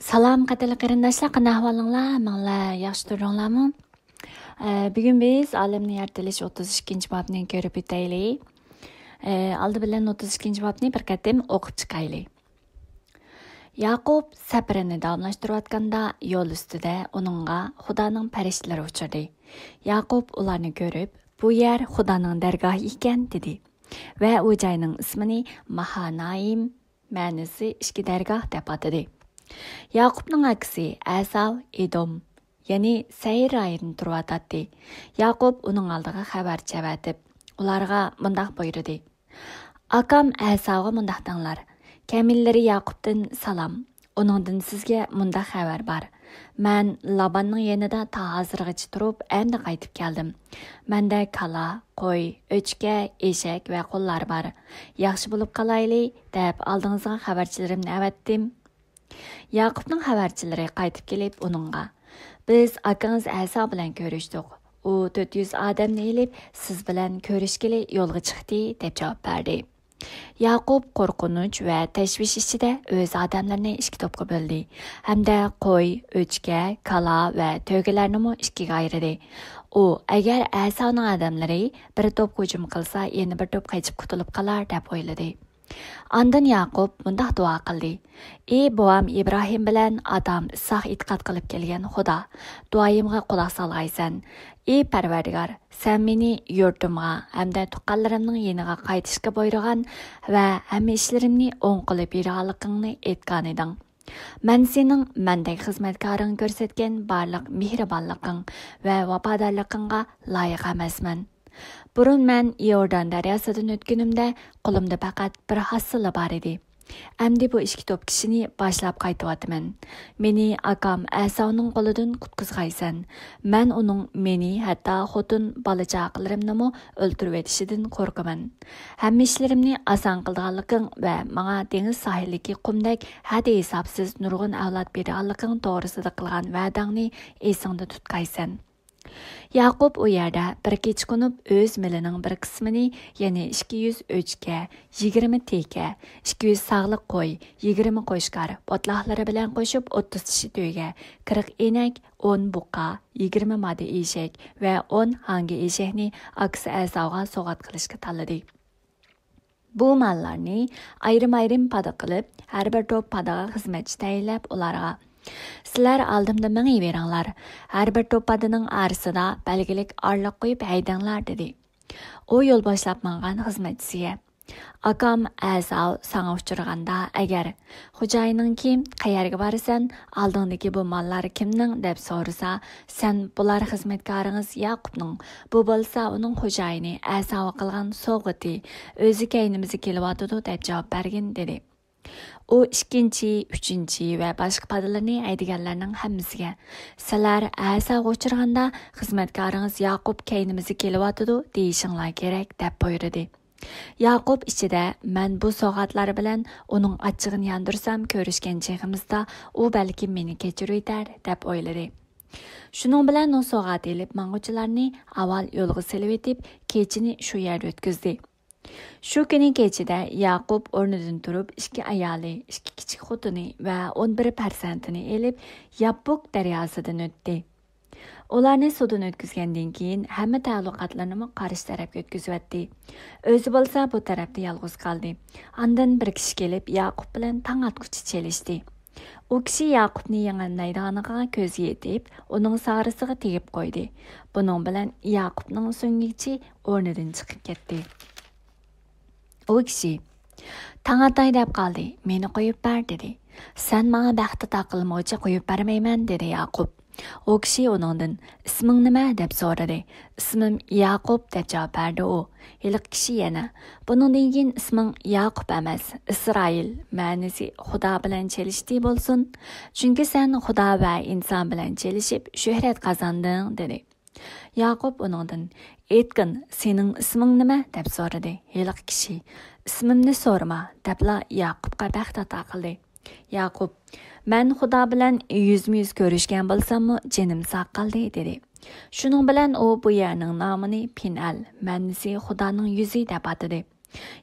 Salam qadirli qarindoshlar, qanday ahvolinglar? Manglar yaxshi turinglarmi? Bugun biz olamning yaratilish 32-bobni ko'rib o'taylik. Oldi bilan 32-bobni bir qatim o'qib chiqaylik. Yaqub safarini davomlashtirayotganda yo'l ustida uningga Xudoning farishtalari uchirdi. Yaqub ularni ko'rib, bu yer Xudoning dargohi ekan dedi. Va u joyning ismini Mahanaim, ma'nosi ishki dargoh deb atadi. Yaqubning akisi Asav Edom, ya'ni Sayr rayonida turib. Yaqub uning oldiga xabar chavatib, ularga mundaq buyurdi. Akam Asavga mundaq denglar. Kamillari Yaqubdan salam. Uningdan sizga mundaq xabar bor. Men Labanning yanida ta hozirgacha turib, endi qaytib keldim. Menda kala, qo'y, o'chka, eshak va qullar bor. Yaxshi bo'lib qolayli deb oldingizga xabarchilarimni avatdim. Yaqubning xabarchilari qaytib kelib uningga, biz akangiz Asa bilan ko'rishdik. U 400 odamni elib siz bilan ko'rishgili yo'lga chiqdi deb javob berdi. Yaqub qo'rqinch va tashvish ichida o'z odamlarini ikki to'pga bo'ldi. Hamda qo'y, o'chka, kala va to'galarni ikkiga ayirdi. U agar Asaning odamlari bir to'p hujum qilsa, yana bir to'p qaytib qutulib qolar deb o'yladi. Ondan Yaqub mundaq duo qildi. Ey bovam İbrahim bilan adam Isoq e'tiqod qilib kelgan Xudo, duoyimga quloq solg'aysan. Ey Parvardigor, sen meni yurtimga hamda tuqqanlarimning yeniga qaytishga buyurgan va hamma ishlarimni o'ng qilib berganligingni aytgan eding. Men sening mendek xizmatkoring ko'rsatgan barliq mehribonliging va vafodorligingga loyiq emasman. Burun men Yordan daryosidan o'tganimda qo'limda faqat bir hasili bor edi. Endi bu ikki to'p kishini boshlab qaytyapman. Meni akam Asavning qo'lidan qutqizg'aysan. Men uning meni hatto xotin bola-chaqalarimni o'ldirib etishidan qo'rqaman. Hamma ishlarimni oson qilganliging va menga dengiz sohilidagi qumdek hadi hisobsiz nurg'un avlod berganliging to'g'risida qilgan va'dangni esingda tutqaysan. Yaqub u yerda bir kecha qo'nib o'z milining bir qismini, ya'ni 200 o'chka, 20 teka, 200 sog'liq qo'y, 20 qo'shqar, botloqlari bilan qo'shib 30 tishi to'yga, 40 enak, 10 buqa, 20 madi eshak va 10 hangi eshakni aksi Asavga sovg'at qilishga tanladi. Bu mallarni ayrim-ayrim pada qilib, har bir to'p padaga xizmatchi tayinlab ularga sizlar oldimda meni beringlar. Har bir to'padining orasida belgilik orliq qo'yib haydanglar dedi. U yo'l boshlab mangan xizmatchisiga, akam Asav sana uchirganda agar xo'jayining kim, qayerga borasan, oldingdagi bu mallar kimning deb so'rasa, sen bular xizmatkoringiz Yaqubning, bu bo'lsa uning xo'jayini Asav qilgan sovg'ati, o'zi kaynimizga kelyotidi deb javob bergin dedi. U ikkinchi, uchinchi va boshqa padalarni aydiganlarning hammasiga sizlar Asavga uchirganda xizmatkoringiz Yaqub kaynimizga kelyotidi deyishinglar kerak deb buyurdi. Yaqub ichida men bu so'g'atlar bilan uning achchig'ini yondirsam ko'rishgan cheg'imizda u balki meni kechirib yetar deb o'yladi. Shuning bilan u so'g'at elib mang'uchilarni avval yo'lga silib etib, kechini shu yerda o'tkazdi. Shu kuni kechida Yaqub o'rnidan turib, ikki ayoli, ikki kichik xotini va 11 farzandini elib Yabbuk daryosidan o'tdi. Ularni suvdan o'tkazgandan keyin hamma ta'alluqotlarini qarshi tarafga o'tkazibdi. O'zi bo'lsa bu tarafda yolg'iz qoldi. Ondan bir kishi kelib Yaqub bilan tong otquchi chelishdi. U kishi Yaqubni yang'anlaydiganiga ko'z yetib, uning sag'risiga tegib qo'ydi. Buning bilan Yaqubning so'nggichi o'rnidan chiqib ketdi. O kishi, tong otay deb qoldi, meni qo'yib ber dedi. Sen menga baxti taqilmoqchi qo'yib bermayman dedi Yaqub. O kishi uningdan, isming nima deb so'radi. Ismim Yaqub deb javob berdi u. Hiliq kishi yana, buningdan keyin isming Yaqub emas, Isroil, ma'nosi Xudo bilan chelishdi bo'lsin. Chunki sen Xudo va inson bilan chelishib shuhrat qozonding dedi. Yaqub uningdan, aytgin, sening isming nima deb so'radi. Hiliq kishi, ismimni so'rama debla Yaqubga baxt ato qildi. Yaqub, men Xudo bilan yuzma-yuz ko'rishgan bo'lsam-mu, jinim sog' qoldi dedi. Shuning bilan u bu yerning nomini Pinal, ma'nosi Xudoning yuzi deb atadi.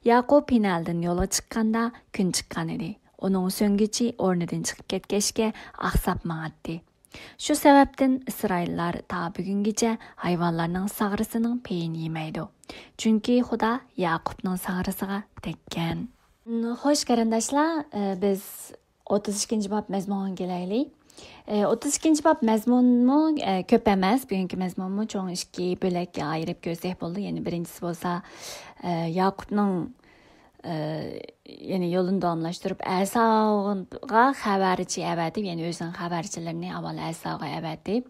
Yaqub Pinaldan yo'lga chiqqanda kun chiqqan edi. onun söngüçi ornidan chiqib ketgachga aqsab mağatdi. Şu sebepten İsraillar ta bugüngice hayvanlarning sag'risining peyini yemeydi. Çünkü Xudo Yaqubning sag'risiga tekkan. Xo'sh qarindoshlar, biz 32 bab mazmuniga kelaylik. 32 bab mazmunmu ko'p emas, bugungi mazmunmu cho'ng ikki bo'lakka ayirib ko'rsak bo'ldi. Ya'ni birinchisi bo'lsa Yaqubning yani yolunu davamlaştırıp Əsavğa xəbərçi əvətib, yəni özünün xəbərçilərini avval Əsavğa əvətib,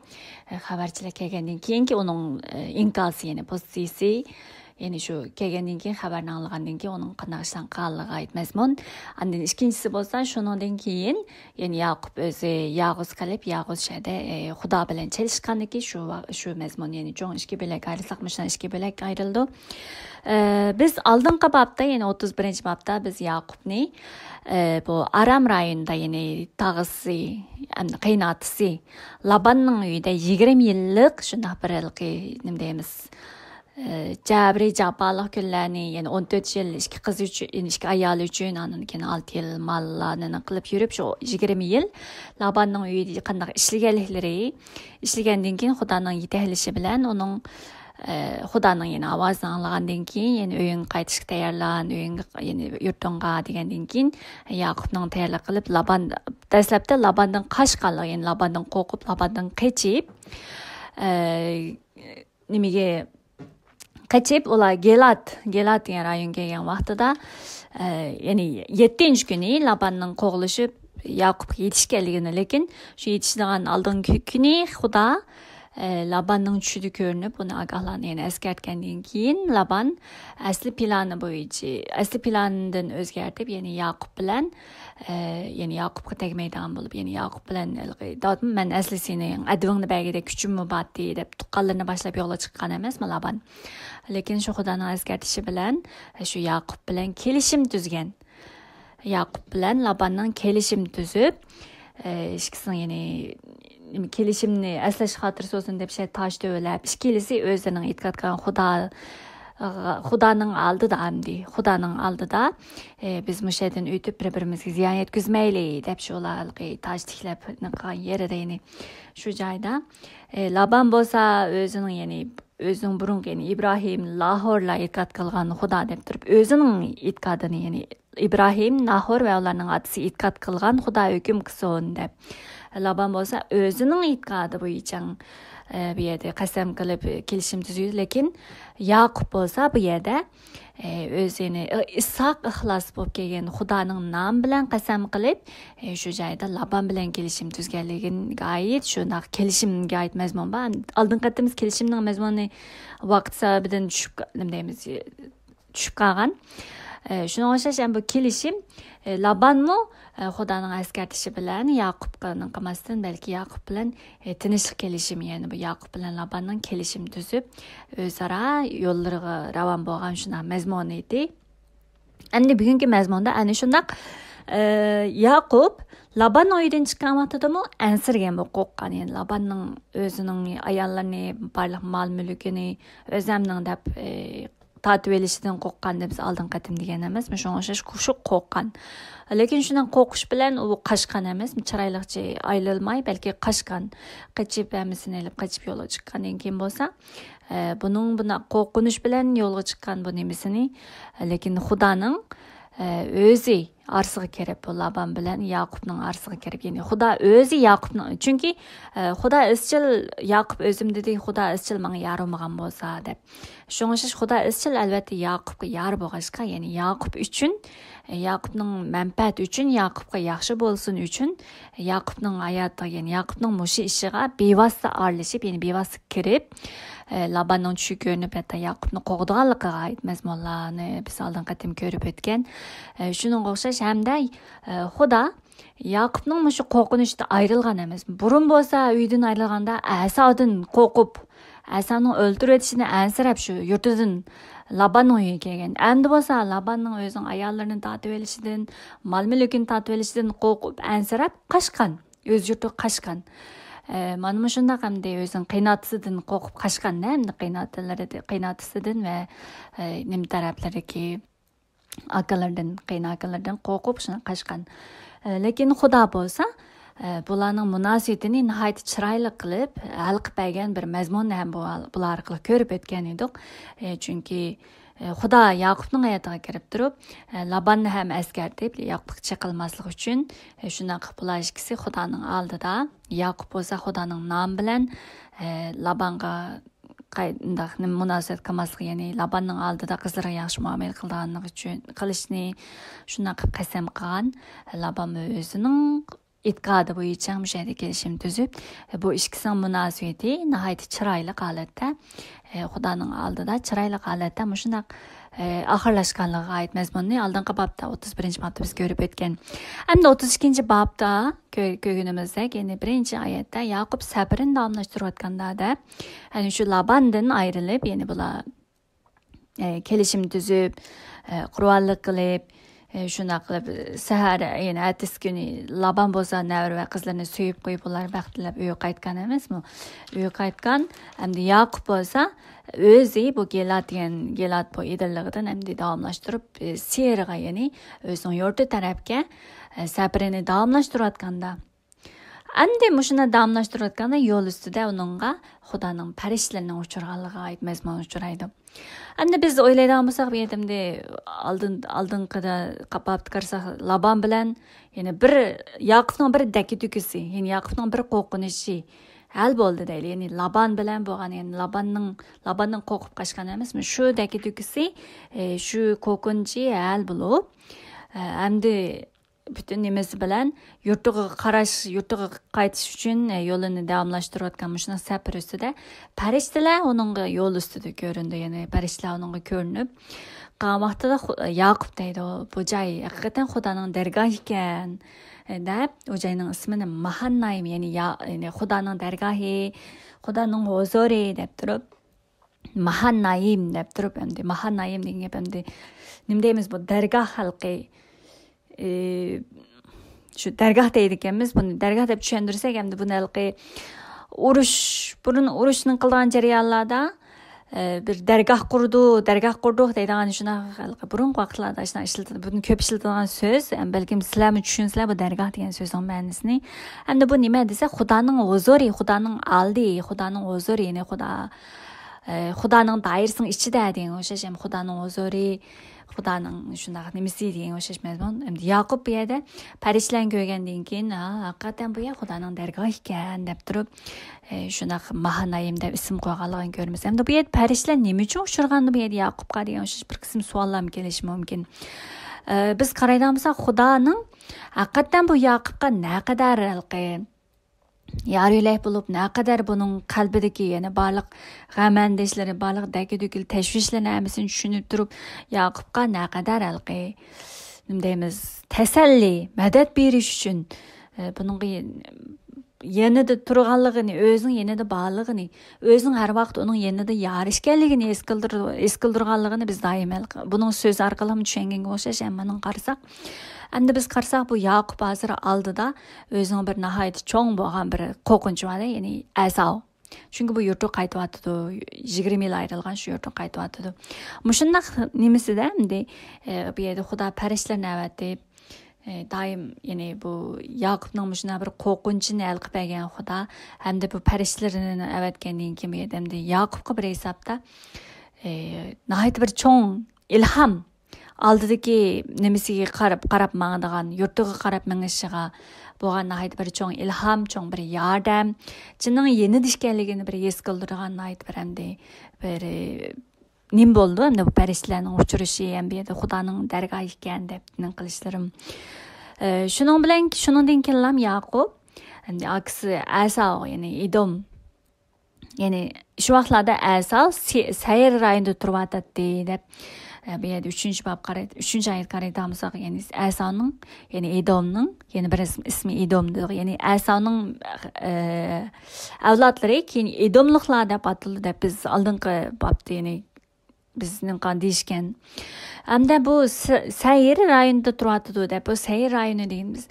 xəbərçilər kelgəndən keyin ki onun inkası, yəni pozisiyası, yəni şu kelgəndən keyin xəbərini alğandan keyin onun qanaqışdan qallığı ait məzmun. Ondan ikincisi bolsa şunundan keyin, yəni Yaqub özü yağız qilib, yağız şeydə Xudo bilan çelişqandan keyin şu məzmun, yəni çoğun iki bölək ayrılsaqmışdan iki bölək ayrıldı. Biz aldınqı babda, yani 31. babda biz Yaqubni bu Aram rayonunda, yani tağısı, qıynatısı Labanның uyida 20 yıllık şundaq bir ilki nim deymiz jabri japalıq günlərini, yani 14 yıl iki qız üçün, iki ayalı üçün, anın keyin 6 yıl mallarını qılıb yürüp şu 20 yıl Labanның uyida qandaq işləyəndən keyin Xudanın yetəhlişi bilan onun Xudanın yeni avazını anlağandan keyin, yani öyün qaytışıq tayarlan, öyün yani yurtunğa degenden keyin Yaqubның tayarlıq qılıb Laban dastlabda Labandan qaçqanlıq, yani Labandan qo'rqib, Labandan qaçib nimaga qaçib ular Gelat degan rayonga kelgan vaqtida yani 7-chi kuni Labanning qo'g'lishib Yaqubga yetishganligini, lekin shu yetishdigan oldingi kuni Xudo Labanның tushida ko'rinib uni ogohlanib, yani eskartgandan keyin Laban asli plani bo'yicha, asli planidan o'zgartib, yani Yaqub bilan yani Yaqubga tegmaydigan bo'lib, yani Yaqub bilan dodim men asli sening advingni bagida kuchimmi batdi deb tuqqanlarni boshlab yo'lga chiqqan emasmi Laban. Lekin shu Xudoning eskartishi bilan shu Yaqub bilan kelishim tuzgan. Yaqub bilan Labanning kelishim tuzib, ikkisini yani kelishimni aslash xotirasi olsun deb şey taş dövlab, ikkilisi o'zining e'tiqod qilgan Xudoning oldida amdi, Xudoning oldida biz mushadan o'tib bir-birimizga ziyon yetkazmaylik deb shu ularga tash tiklab qilgan yerida, yani shu joyda Laban bo'lsa o'zining, yani o'zining burungi, yani İbrahim Lahorla e'tiqod qilgan Xudo deb turib o'zining e'tiqodini, yani İbrahim Nahor va ularning otasi e'tiqod qilgan Xudo hukm qilsin deb, Laban bo'lsa o'zining e'tiqodi bo'yicha bu yerda qasam qilib kelishim tuzdi. Lekin Yaqub bo'lsa bu yerda o'zini Isoq ixlos bo'lib kelgan Xudoning nomi bilan qasam qilib shu joyda Laban bilan kelishim tuzganligiga oid shunday kelishimga oid mazmun bor. Oldingi qatimiz kelishimning mazmuni vaqt sababidan tushib qolgan. Shuna o'xshash bu kelishim Labanmi Xudoning eskartishi bilan Yaqubning qilmasdan balki Yaqub bilan tinchlik kelishim, yani bu Yaqub bilan Labanning kelishim tuzib o'zaro yo'llariga ravon bo'lgan shunday mazmun edi. Endi bugungi mazmunda ana shundaq Yaqub Laban uyidan chiqqan vaqtidami ansirgan bo'lib qo'rqqan, yani Labanning o'zining ayollarini, barliq mol-mulkini o'zimning deb tatib elishidan qo'rqqan deb biz oldin qatim degan emas, shunga o'xshash shu qo'rqqan. Lekin shundan qo'rqish bilan u qaçqan emas, chiroyliqcha ayrilmay, balki qaçqan, qaçib hamisini olib qaçib yo'lga chiqqandan keyin bo'lsa, buning buna qo'rqinish bilan yo'lga chiqqan bu nimasini, lekin Xudoning o'zi arsiga kirib, bu Laban bilan Yaqubning arsiga kirib, yani Xudo o'zi Yaqubning, chunki Xudo izchil Yaqub o'zim dedi, Xudo izchil menga yarimgan bo'lsa deb. Shunga o'xshash Xudo izchil albatta Yaqubga yar bo'lg'achqa, yani Yaqub uchun, Yaqubning manfaat uchun, Yaqubga yaxshi bo'lsin uchun, Yaqubning hayoti, yani Yaqubning mushi ishiga bevosita aralashib, yani bevosita kirib, Labanning tushi ko'rinib, hatta Yaqubni qo'g'diganligiga oid mazmunlarni biz oldin qatim ko'rib o'tgan. Shunga o'xshash hamda Xudo Yaqubning mushu qo'rqinishdan ayrilgan emas. Burun bo'lsa uydan ayrilganda Asavdan qo'rqib, Asavning o'ldirib etishini ansirab shu yurtidan Labanning uyiga kelgan. Endi bo'lsa Labanning o'zining ayollarini tatib olishidan, mol-mulkini tatib olishidan qo'rqib, ansirab qaçqan, o'z yurtiga qaçqan. Mana shunda hamda o'zining qiynatisidan qo'rqib qaçqan, hamda qiynatisidan va nim taraflariki akalardan qo'rqib shuna qaçqan. lekin xudo bo'lsa bularning munosabatini nihoyat chiroyli qilib hal qilib bergan bir mazmunni ham bular orqali ko'rib o'tgan edik. Chunki xudo Yaqubning hayotiga kirib turib, Labanni ham eskartib, Yaqubga chiqilmaslik uchun shunday qilib bular ikkisi xudoning oldida, Yaqub bo'lsa xudoning nomi bilan Labanga qayndaq munosabat qilmaslik, ya'ni Labanning oldida qizlarga yaxshi muomala qilganligi uchun qilishni shunday qilib qasam qilgan. Laban o'zining e'tiqodi bo'yicha mushayda kelishim tuzib, bu ikkisining munosabati nihoyat chiroyli holatda, xudoning oldida chiroyli holatda shunday oxirlashganligiga oid mazmunni oldingi bobda 31-bobda biz ko'rib o'tgan. Hamda 32-bobda ko'rganimizdek, ya'ni 1-oyatda Yaqub sabrini davomlashtirayotganda, ya'ni shu Labandan ayrilib, ya'ni bular kelishim tuzib, qurollik qilib, shuna qilib sahar, ya'ni ertasi kuni Laban bo'lsa navra va qizlarni suyib qo'yib ular vaqtlab uyga qaytgan emasmi? Uyga qaytgan, hamda Yaqub bo'lsa o'zi bu Gilat bu idilligidan hamda davomlashtirib Serga, ya'ni o'zining yurti tarafga sabrini davomlashtirayotganda, endi mushuni davomlashtirayotganda yo'l ustida uningga xudoning farishlarining uchirganligiga oid mazmun uchraydi. Endi biz o'ylaydigan bo'lsak, bu yerdamda oldinqida qapab qarsak Laban bilan, ya'ni bir Yaqubning bir dakidukisi, ya'ni Yaqubning bir qo'rqinishi hal bo'ldi deyli. Ya'ni Laban bilan bo'lgan, ya'ni Labanning qo'rqib qochgan emasmi? Shu dakidukisi, shu qo'rqinchi hal bo'lib, endi bütün nimasi bilan yurtiga qaytish uchun yo'lini davomlashtirayotgan shuna safar ustida farishtalar uningga yo'l ustida ko'rindi, ya'ni farishtalar uningga ko'rinib qavmaqtida Yaqub deydi, bu joy haqiqatan xudoning dargohi ekan deb, o joyning ismini Mahanaim, ya'ni xudoning dargohi, xudoning huzuri deb turib, Mahanaim deb turib, endi Mahanaim degan gap endi nima deymiz, bu dargoh xalqi shu dargoh deydi ekanmiz. Buni dargoh deb tushuntirsak, hamda buni urushning qilgan jarayonlarda bir dargoh qurdik deydigan shuna burun vaqtlarda shuna ishlatadi. Buni ko'p ishlatilgan so'z, balkim sizlar tushunsizlar bu dargoh degan so'zning ma'nosini. Hamda bu nima desa, xudoning huzuri, xudoning oldi, xudoning huzuri, ya'ni xudoning doirasining ichida degan o'xshash, ham xudoning huzuri, xudoning shunday nimasi degan o'xshash mazmun. Endi Yaqub bu yerda farishtalarni ko'rgandan keyin, haqiqatan bu yer xudoning dargohi ekan deb turib, shunday Mahanaim deb ism qo'yganligini ko'ramiz. Endi bu yerda farishtalar nima uchun uchirgandi bu yerda Yaqubga degan o'xshash bir qism savollar kelishi mumkin. Biz qaraydigan bo'lsak, xudoning haqiqatan bu Yaqubga naqadar yariylik bo'lib, naqadar buning qalbidagi, ya'ni barliq g'amandishlari, barliq dakidukil tashvishlarni hammasini tushunib turib, Yaqubga naqadar nima deymiz, tasalli, madad berish uchun buning yanida turganligini, o'zining yanida borligini, o'zining har vaqt uning yanida yarishganligini eskildirganligini biz doim buning so'z orqali tushunganga o'xshash, hammaning qarasak. Endi biz qarasak, bu Yaqub hozir oldida o'zining bir nihoyat cho'ng bo'lgan bir qo'rqinchi bor, ya'ni Asov. Chunki bu yurtga qaytyapti, 20 yil ayrilgan shu yurtga qaytyapti. Mushundaq nimasida endi bu yerda xudo farishtalarni avatib, doim, ya'ni bu Yaqubning mushuna bir qo'rqinchini hal qilib bergan xudo, hamda bu farishtalarni avatgandan keyin bu yerda endi Yaqubga bir hisobda nihoyat bir cho'ng ilhom, oldidagi nimasiga qarab mangadigan, yurtiga qarab mangishiga bo'lgan nihoyat bir cho'ng ilhom, cho'ng bir yordam, jinning yenida ishkanligini bir his qildirgan nihoyat bir endi bir nim bo'ldi. Endi bu farishtalarning uchirishi ham bu yerda xudoning dargohi ekan deb qilishlarim. Shuningdan keyin Yaqub endi aksi Asov, ya'ni Edom, ya'ni shu vaqtlarda Asov sayr rayonida turyapti deb bu yerda 3-oyat qaraydigan, ya'ni Asovning, ya'ni Edomning, ya'ni bir ismi Edomdir, ya'ni Asovning avlodlari keyin Edomliklar deb ataldi deb biz oldingi bobda, ya'ni bizning qan deyishgan. Hamda bu sayr rayonida turyapti deb, bu sayr rayoni deymiz.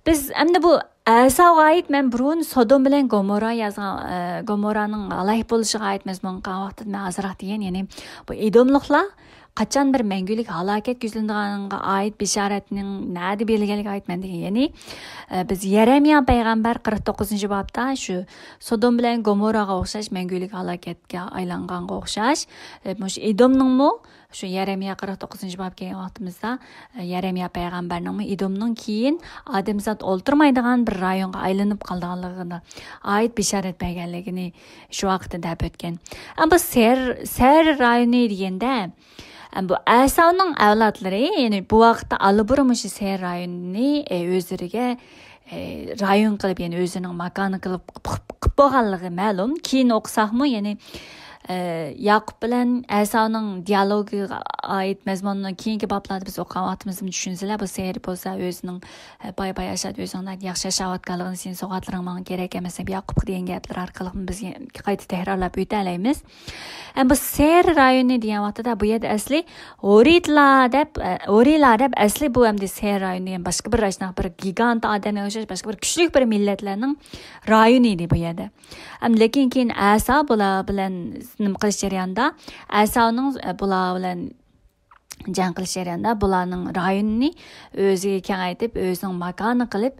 Biz endi bu Asovga oid men burun Sodom bilan Gomorra yozgan, Gomorraning alayh bo'lishiga oid mazmun qan vaqtda men azroq degan, ya'ni bu Edomliklar qachon bir mangulik halokat yuzlanganiga oid bishoratning nada berilganiga aytman degan. Ya'ni biz Yeremiya payg'ambar 49-bobda shu Sodom bilan Gomoraga o'xshash mangulik halokatga aylanganga o'xshash mush Edomningmi shu Yeremiya 49-bob kelgan vaqtimizda Yeremiya payg'ambarning Edomning keyin odamzod o'ltirmaydigan bir rayonga aylanib qolganligini oid bishorat berganligini shu vaqtda deb o'tgan. Ammo Ser rayoni deganda bu Asavning avlodlari, ya'ni bu vaqtda aliburmush Ser rayonini o'zlariga rayon qilib, ya'ni o'zining makoni qilib bo'lganligi ma'lum. Keyin o'qsaqmi, ya'ni Yaqub bilan Asavning dialogiga oid mazmunni keyingi boblarda biz o'qigan vaqtimizni tushunsizlar, bu Ser bo'lsa o'zining boy yashab, o'zining yaxshi yashayotganligini sen so'g'atlaring menga kerak emas deb Yaqub degan gaplar orqali biz qayta takrorlab o'talaymiz. Bu Ser rayoni degan vaqtda bu yerda asli Orilar deb asli bu hamda Ser rayoni ham boshqa bir rashnoq bir gigant odamga o'xshash boshqa bir kuchli bir millatlarning rayoni edi bu yerda. Lekin keyin Asa bilan nim qilish jarayonida Asavning bular bilan jang qilish jarayonida bularning rayonini o'ziga kengaytib, o'zining makoni qilib,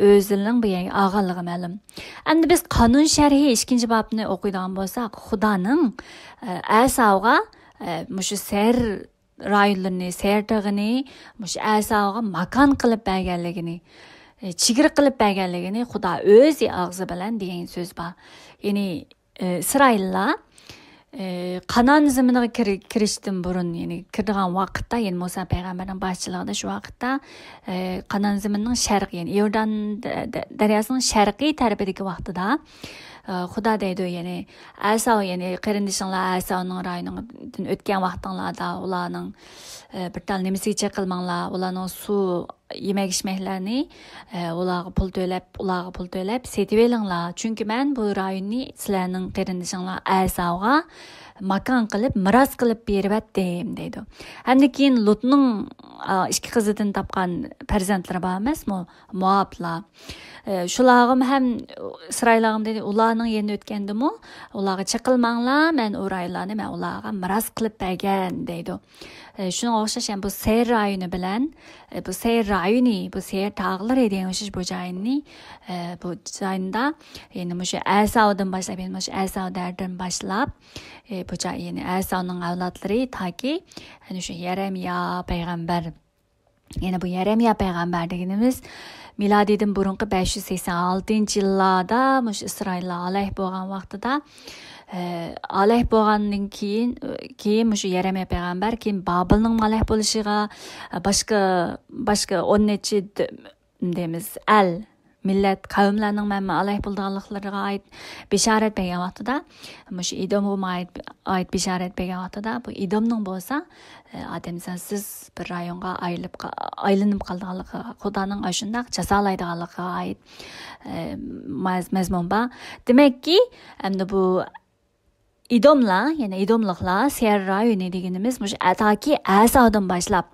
o'zining bu yangi og'anligi ma'lum. Endi biz qonun sharhi 2-bobni o'qiydigan bo'lsak, Xudoning Asavga mush Ser rayonlarini, Ser tog'ini mush Asavga makon qilib berganligini, chigir qilib berganligini Xudo o'zi og'zi bilan degan so'z bor. Ya'ni İsraillar Kanan zeminiga kirishdan burun, ya'ni kirgan vaqtda, ya'ni Musa payg'ambarning boshchiligida shu vaqtda Kanan zeminining sharqi, ya'ni Yordan daryosining sharqiy tarafidagi vaqtida Xudo deydi, ya'ni Asav, ya'ni qarindishinglar Asavning rayonidan o'tgan vaqtinglarda ularning bir tal nimasiga qilmanglar, ularning suv yemek içmeklerini ularga pul to'lab setib elinglar. Chunki men bu rayonni sizlarning qarindishinglar Asavga makon qilib, miros qilib berib atdim deydi. Hamda keyin Lutning ikki qizidan topgan farzandlari bor emasmi? Moablar. Shularga ham Isroillarga dedi, ularning yerine o'tgandimi, ularga chiqilmanglar, men u rayonlarni men ularga miros qilib bergan deydi. Shunga o'xshash bu Ser rayoni bilan bu Ser tog'lari degan o'xshash bu joyni bu joyda ya'ni o'sha Asavdan boshlab, ya'ni o'sha Asav dardan boshlab bu joy, ya'ni Asavning avlodlari toki ana shu Yeremiya payg'ambar, ya'ni bu Yeremiya payg'ambar deganimiz milodiydan burungi 586-yillarda mush Isroillar alayh bo'lgan vaqtida alayh bo'lgandan keyin mush Yeremiya payg'ambar keyin Babilning alayh bo'lishiga boshqa 10 necha deymiz millat qavmlarning mana alayh bo'lganliklariga oid bishorat bergan vaqtida mush Edomga oid bishorat bergan vaqtida bu Edomning bo'lsa odamsiz bir rayonga aylanib qolganligi, Xudoning shunday jazolaydiganligiga oid mazmun bor. Demakki, endi bu Edomlar, ya'ni Edomliklar Ser rayoni deganimiz mush ataki Asavdan boshlab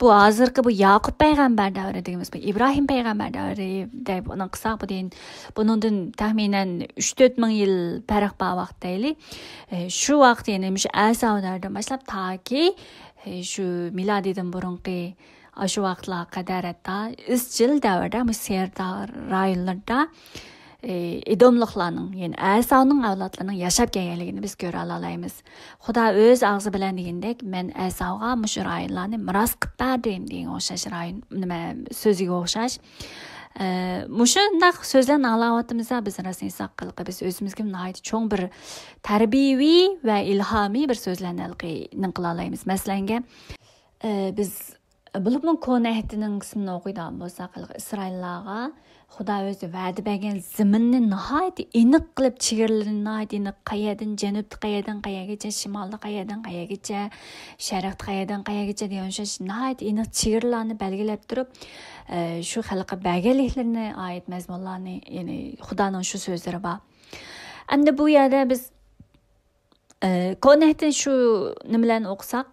bu hozirgi bu Yaqub payg'ambar davri deganimiz bu Ibrohim payg'ambar davri deb uni qilsak, bu deyin bundan taxminan 3-4 ming yil farq bor vaqt deylik. Shu vaqt ya'ni mush Asavdan boshlab taki shu milodiydan burungi shu vaqtlarga qadar hatta izchil davrda mush Ser rayonlarida Edomliklarning, ya'ni Asavning avlodlarining yashab kelganligini biz ko'ra olamiz. Xudo o'z og'zi bilan degandek, men Asavga mush rayonlarni miros qilib berdim degan o'xshash rayon nima so'ziga o'xshash. Mushundaq so'zlarni anglayaptimizda biz rasmiy qilib biz o'zimizga nihoyat cho'ng bir tarbiyaviy va ilhomiy bir so'zlarni qila olamiz. Masalan, biz bulubning ko'nahtining qismini o'qiydigan bo'lsak, Isroillarga Xudo o'zi va'da bergan zaminni nihoyat aniq qilib chegaralarni nihoyat aniq, qayerdan janubda qayerdan qayergacha, shimolda qayerdan qayergacha, sharqda qayerdan qayergacha degan nihoyat aniq chegaralarni belgilab turib, shu xalqqa berganliklarini oid mazmunlarni, ya'ni Xudoning shu so'zlari bor. Endi bu yerda biz ko'nahni shu nimalarni o'qisak,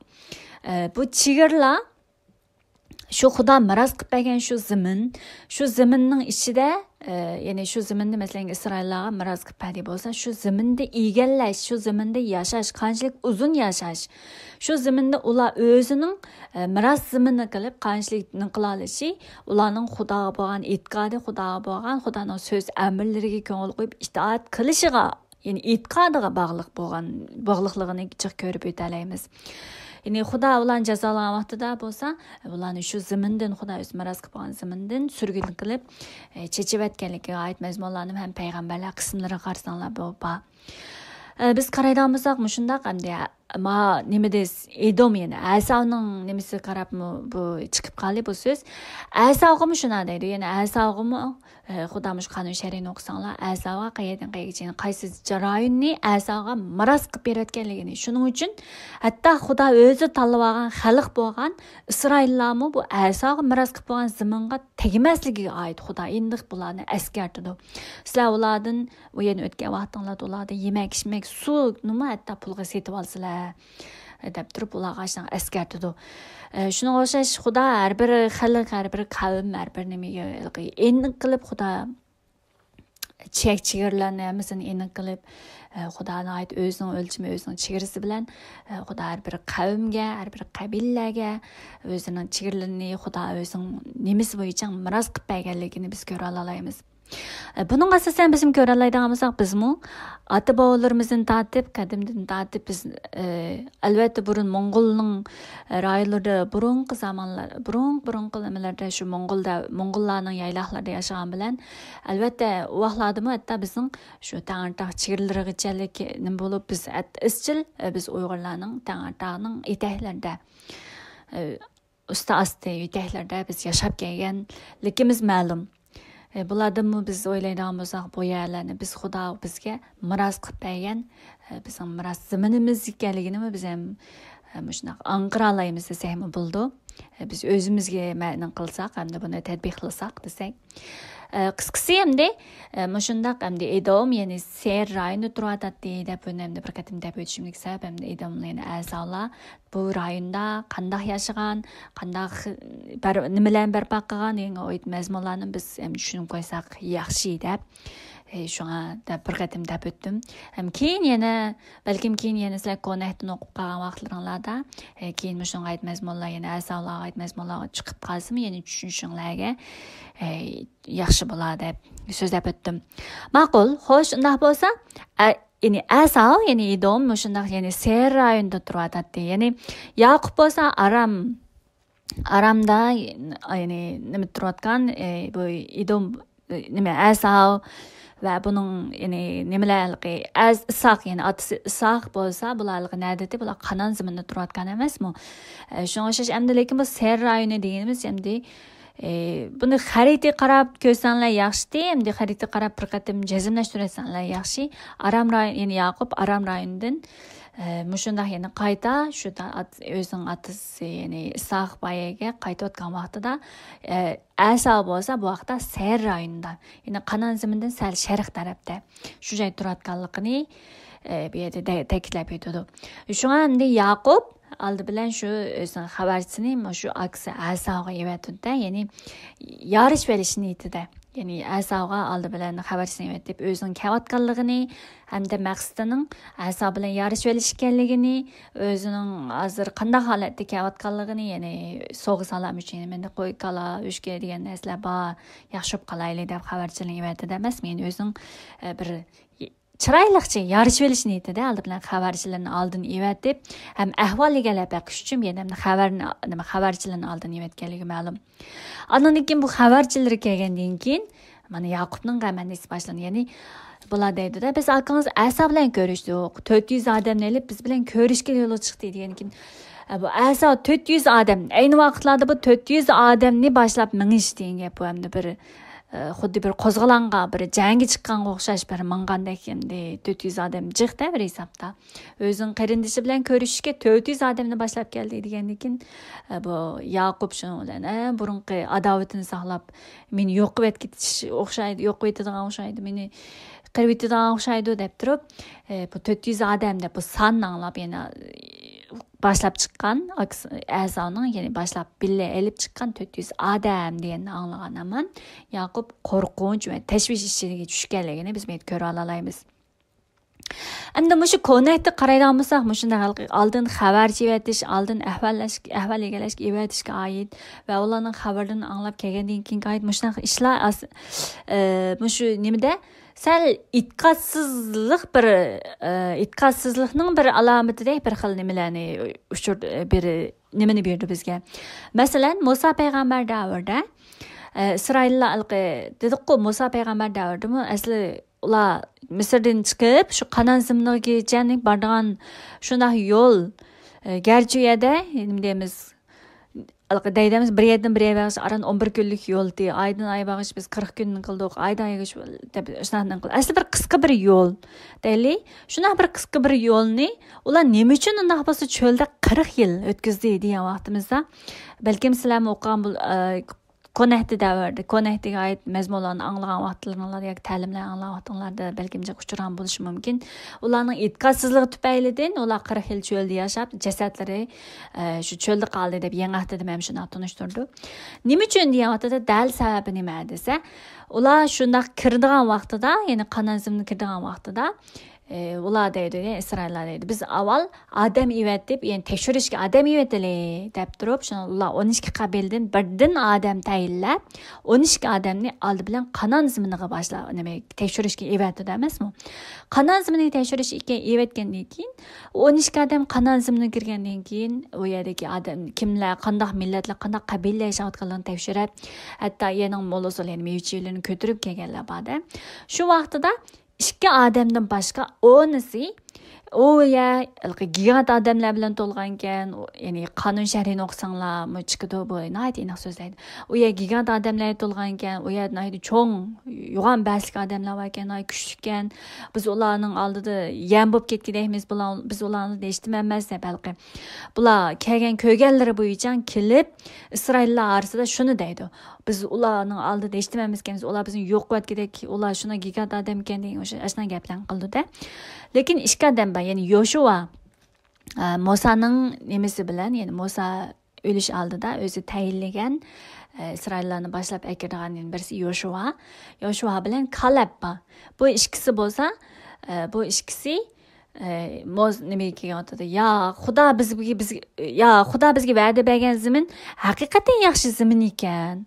bu chegaralar Shu Xudo miros qilib bergan shu zaminning ichida, ya'ni shu zaminda masalan Isroillarga miros qilib berdi bo'lsa, shu zaminda egallash, shu zaminda yashash, qanchalik uzun yashash, shu zaminda ular o'zining miros zamini qilib qanchalik qila olishi, ularning Xudoga bo'lgan e'tiqodi, Xudoga bo'lgan, Xudoning so'z amrlariga ko'ngil qo'yib itoat qilishiga, ya'ni e'tiqodiga bog'liqligini jiq ko'rib o'talaymiz. Yani Xudo ularni jazolagan vaqtida bo'lsa, ularni shu zamindan Xudo o'z miros qilib qo'ygan zamindan surgun qilib chechivatganligiga oid mazmunlarni ham payg'ambarlar qismlari qarsanglar bor. Biz qaraydigan bo'lsak, shundaq hamda nima des Edom, yani Asavning nimasi qarab bu chiqib qoldi bu so'z. Asavga shuna deydi, ya'ni Asavga Xudomish qonun shariatini o'qisanglar, Asavga qayerdan qaysi jarayonni Asavga miros qilib berayotganligini, shuning uchun hatto Xudo o'zi tanlab olgan xalq bo'lgan Isroillarmi bu Asavga miros qilib bo'lgan zaminga tegmasligiga oid Xudo endi bularni eskartidi. Sizlar ulardan yana o'tgan vaqtinglarda ulardan yemak-ichmak, suv nima hatto pulga setib olsalar deb turib ularga eskartidi. Shunga o'xshash Xudo har bir xalq, har bir qavm, har bir nimaga endi qilib Xudo chegirlarni hammasini endi qilib Xudoning oid o'zining o'lchami, o'zining chegarasi bilan Xudo har bir qavmga, har bir qabilaga o'zining chegirlarini Xudo o'zining nimasi bo'yicha miros qilib berganligini biz ko'ra olamiz. Bunun asasen bizim ko'ra oladigan bo'lsak, bizmi ota-bobolarimizdan tortib, qadimdan tortib biz albatta burun Mo'ngolning rayonlarida burungi zamonlar, burungi nimalarda shu Mo'ngollarning yayloqlarida yashagan bilan albatta u vaqtlarda hatto bizning shu Tangirtaq chegirlarigacha nima bo'lib biz izchil biz Uyg'urlarning Tangirtaqning etaklarida usta-asti etaklarda biz yashab kelganligimiz ma'lum. Bulardan biz o'ylaydigan bo'lsak, bu yerlarni biz Xudo bizga miros qilib bergan, bizning miros zaminimiz ekanligini biz ham shunaqa anqira olamiz desak bo'ldi. Biz o'zimizga ma'lum qilsak, hamda buni tatbiq qilsak desak. Qisqasi hamda shundaq hamda Edom, ya'ni Ser rayoni turadi deb o'ylamda bir qatim deb o'tishimlik sabab hamda Edomlarning a'zolar bu rayonda qanday yashagan, qanday nimalar barpo qilgan degan oid mazmunlarni biz ham tushunib qo'ysak yaxshi deb shunga deb bir qatim deb o'tdim. Keyin yana balkim keyin yana sizlar konnektni o'qib qolgan vaqtlaringlarda keyin shunga oid mazmunlar yana a'zolarga oid mazmunlar chiqib qolsa, ya'ni tushunishinglarga yaxshi bo'ladi deb so'zlab o'tdim. Ma'qul, xo'sh, undaq bo'lsa, ya'ni Asav, ya'ni Edom shundaq, ya'ni Ser rayonida turadi. Ya'ni Yaqub bo'lsa Aramda, ya'ni nima turayotgan, bu Edom nima Asav va buning ya'ni nimalarga Isoq, ya'ni otasi Isoq bo'lsa, bularga nadati, bular Qanon zaminida turayotgan emasmi? Shunga o'xshash endi lekin bu Ser rayoni deganimiz endi buni xarita qarab ko'rsanglar yaxshi, endi xarita qarab bir qatim jazmlashtirsanlar yaxshi. Aram rayoni, ya'ni Yaqub Aram rayonidan shundaq yana qayta shu o'zining otasi, ya'ni Isoq boyaga qaytayotgan vaqtida Asav bo'lsa bu vaqtda Ser rayonida, ya'ni Qanon zamindan sal sharq tarafda shu joy turayotganligini bu yerda ta'kidlab o'tadi. Shunga endi Yaqub aldı bilan shu o'zining xabarchisini shu aksi Asavga yevatdi, ya'ni yorish berishni aytdi. Ya'ni Asavga aldı bilan xabarchisini yevatdi, o'zining kelayotganligini hamda maqsadining Asav bilan yorish berish ekanligini, o'zining hozir qanday holatda kelayotganligini, ya'ni so'g'i salam uchun menda qo'y kala o'shga degan narsalar bor, yaxshi bo'lib qolaylik deb xabarchilik yevatdi emas, men o'zing bir chiroyliqcha yorish berishni aytdi, aldi bilan xabarchilarni oldin evatib, ham ahvoliga baqish uchun yana xabarchilarni oldin evatganligi ma'lum. Ondan keyin bu xabarchilar kelgandan keyin mana Yaqubning g'amandisi boshlandi. Ya'ni bular deydi-da, biz akangiz Asav bilan ko'rishdik. 400 odamni olib biz bilan ko'rishga yo'lga chiqdi degan keyin bu Asav 400 odam, ayni vaqtlarda bu 400 odamni boshlab minish degan gap bu hamda bir xuddi bir qo'zg'alonga, bir jangga chiqqanga o'xshash bir mingandek endi 400 odam jiqda bir hisobda. O'zining qarindishi bilan ko'rishishga 400 odamni boshlab keldi degandan keyin bu Yaqub shuni bilan burunqi adovatini saqlab, meni yo'q qilib ketish o'xshaydi, yo'q etadigan o'xshaydi, meni qirib etadigan o'xshaydi deb turib, bu 400 odam deb bu sonni anglab yana başlap chiqqan a'zoning, ya'ni başlap billa elib chiqqan 400 odam deganni anglagan aman Yaqub qo'rqinch va tashvish ichiga tushganligini biz ko'ra olamiz. Endi mushu konnektni qaraydigan bo'lsak, mushunday oldin xabar chevatish, oldin ahvol egallashga evatishga oid va ularning xabarlarini anglab kelgandan keyin oid mushunday ishlar mushu nimada sal itqatsizlikning bir alomatidek bir xil nimalarni nimani berdi bizga. Masalan, Musa payg'ambar davrida İsraillar dedik-ku, Musa payg'ambar davrida asli ular Misrdan chiqib, shu Qanon ziminiga boradigan shunday yo'l garchi u yerda nima deymiz, daydamiz bir yerdan bir yerga aran 11 kunlik yo'ldi. Aydan ay bag'ish biz 40 kunni qildik. Aydan ayga deb shundan qildik. Asli bir qisqa bir yo'l. Deyli, shunday bir qisqa bir yo'lni ular nima uchun undaq bo'lsa cho'lda 40 yil o'tkazdi degan vaqtimizda, balkim sizlar o'qigan Konehti davrda, Konehtiga oid mazmunlarni anglagan vaqtlaringlarda yoki ta'limlarni anglagan vaqtlarda balkimcha uchragan bo'lishi mumkin. Ularning itqatsizligi tufaylidan ular 40 yil cho'lda yashab, jasadlari shu cho'lda qoldi deb yangiqtida ham shuni tunishtirdi. Nima uchun degan vaqtda dal sababi nima desa, ular shunday kirdigan vaqtida, ya'ni Qanazimni kirdigan vaqtida ular deydi, İsraillar deydi. Biz avval adam evetdib, yani tekshirishga adam evetili deb turib, shuni ular 12 qabildan birdan adam tayinlab, 12 odamni oldi bilan Qanon ziminiga boshlab, nima tekshirishga evatdi emasmi? Qanon ziminiga tekshirish evatgandan keyin 12 odam Qanon ziminiga kirgandan keyin u yerdagi odam kimlar, qanday millatlar, qanday qabilalar yashayotganligini tekshirib, hatto yening molosolarni, mevchilarni ko'tarib kelganlar bor. Shu vaqtida ikki odamdan boshqa o'nisi u ya gigant odamlar bilan to'lgan ekan, ya'ni qonun shahrini o'qisanglar chiqadi bu nayt aniq so'zlaydi. U ya gigant odamlar to'lgan ekan, u ya nayt cho'ng yo'g'on baslik odamlar bor ekan, nay kuchli ekan. Biz ularning oldida yam bo'lib ketgandaymiz, biz ularni eshitmaymiz balki. Bular kelgan ko'rganlari bo'yicha kelib Isroillar orasida shuni deydi. Biz ularning oldida eshitmaymiz ekanmiz, ular bizni yo'q qilib ular shuna gigant odam ekan degan o'sha ashna gaplarni qildi-da. Lekin ikki odam bor, ya'ni Yoshua Musaning nemasi bilan, ya'ni Musa o'lish oldida o'zi tayinlagan İsraillarni boshlab akirgan birisi Yoshua bilan Kaleb bor. Bu ikkisi bo'lsa, bu ikkisi nimaga kelgan ya Xudo bizga va'da bergan zamin haqiqatan yaxshi zamin ekan.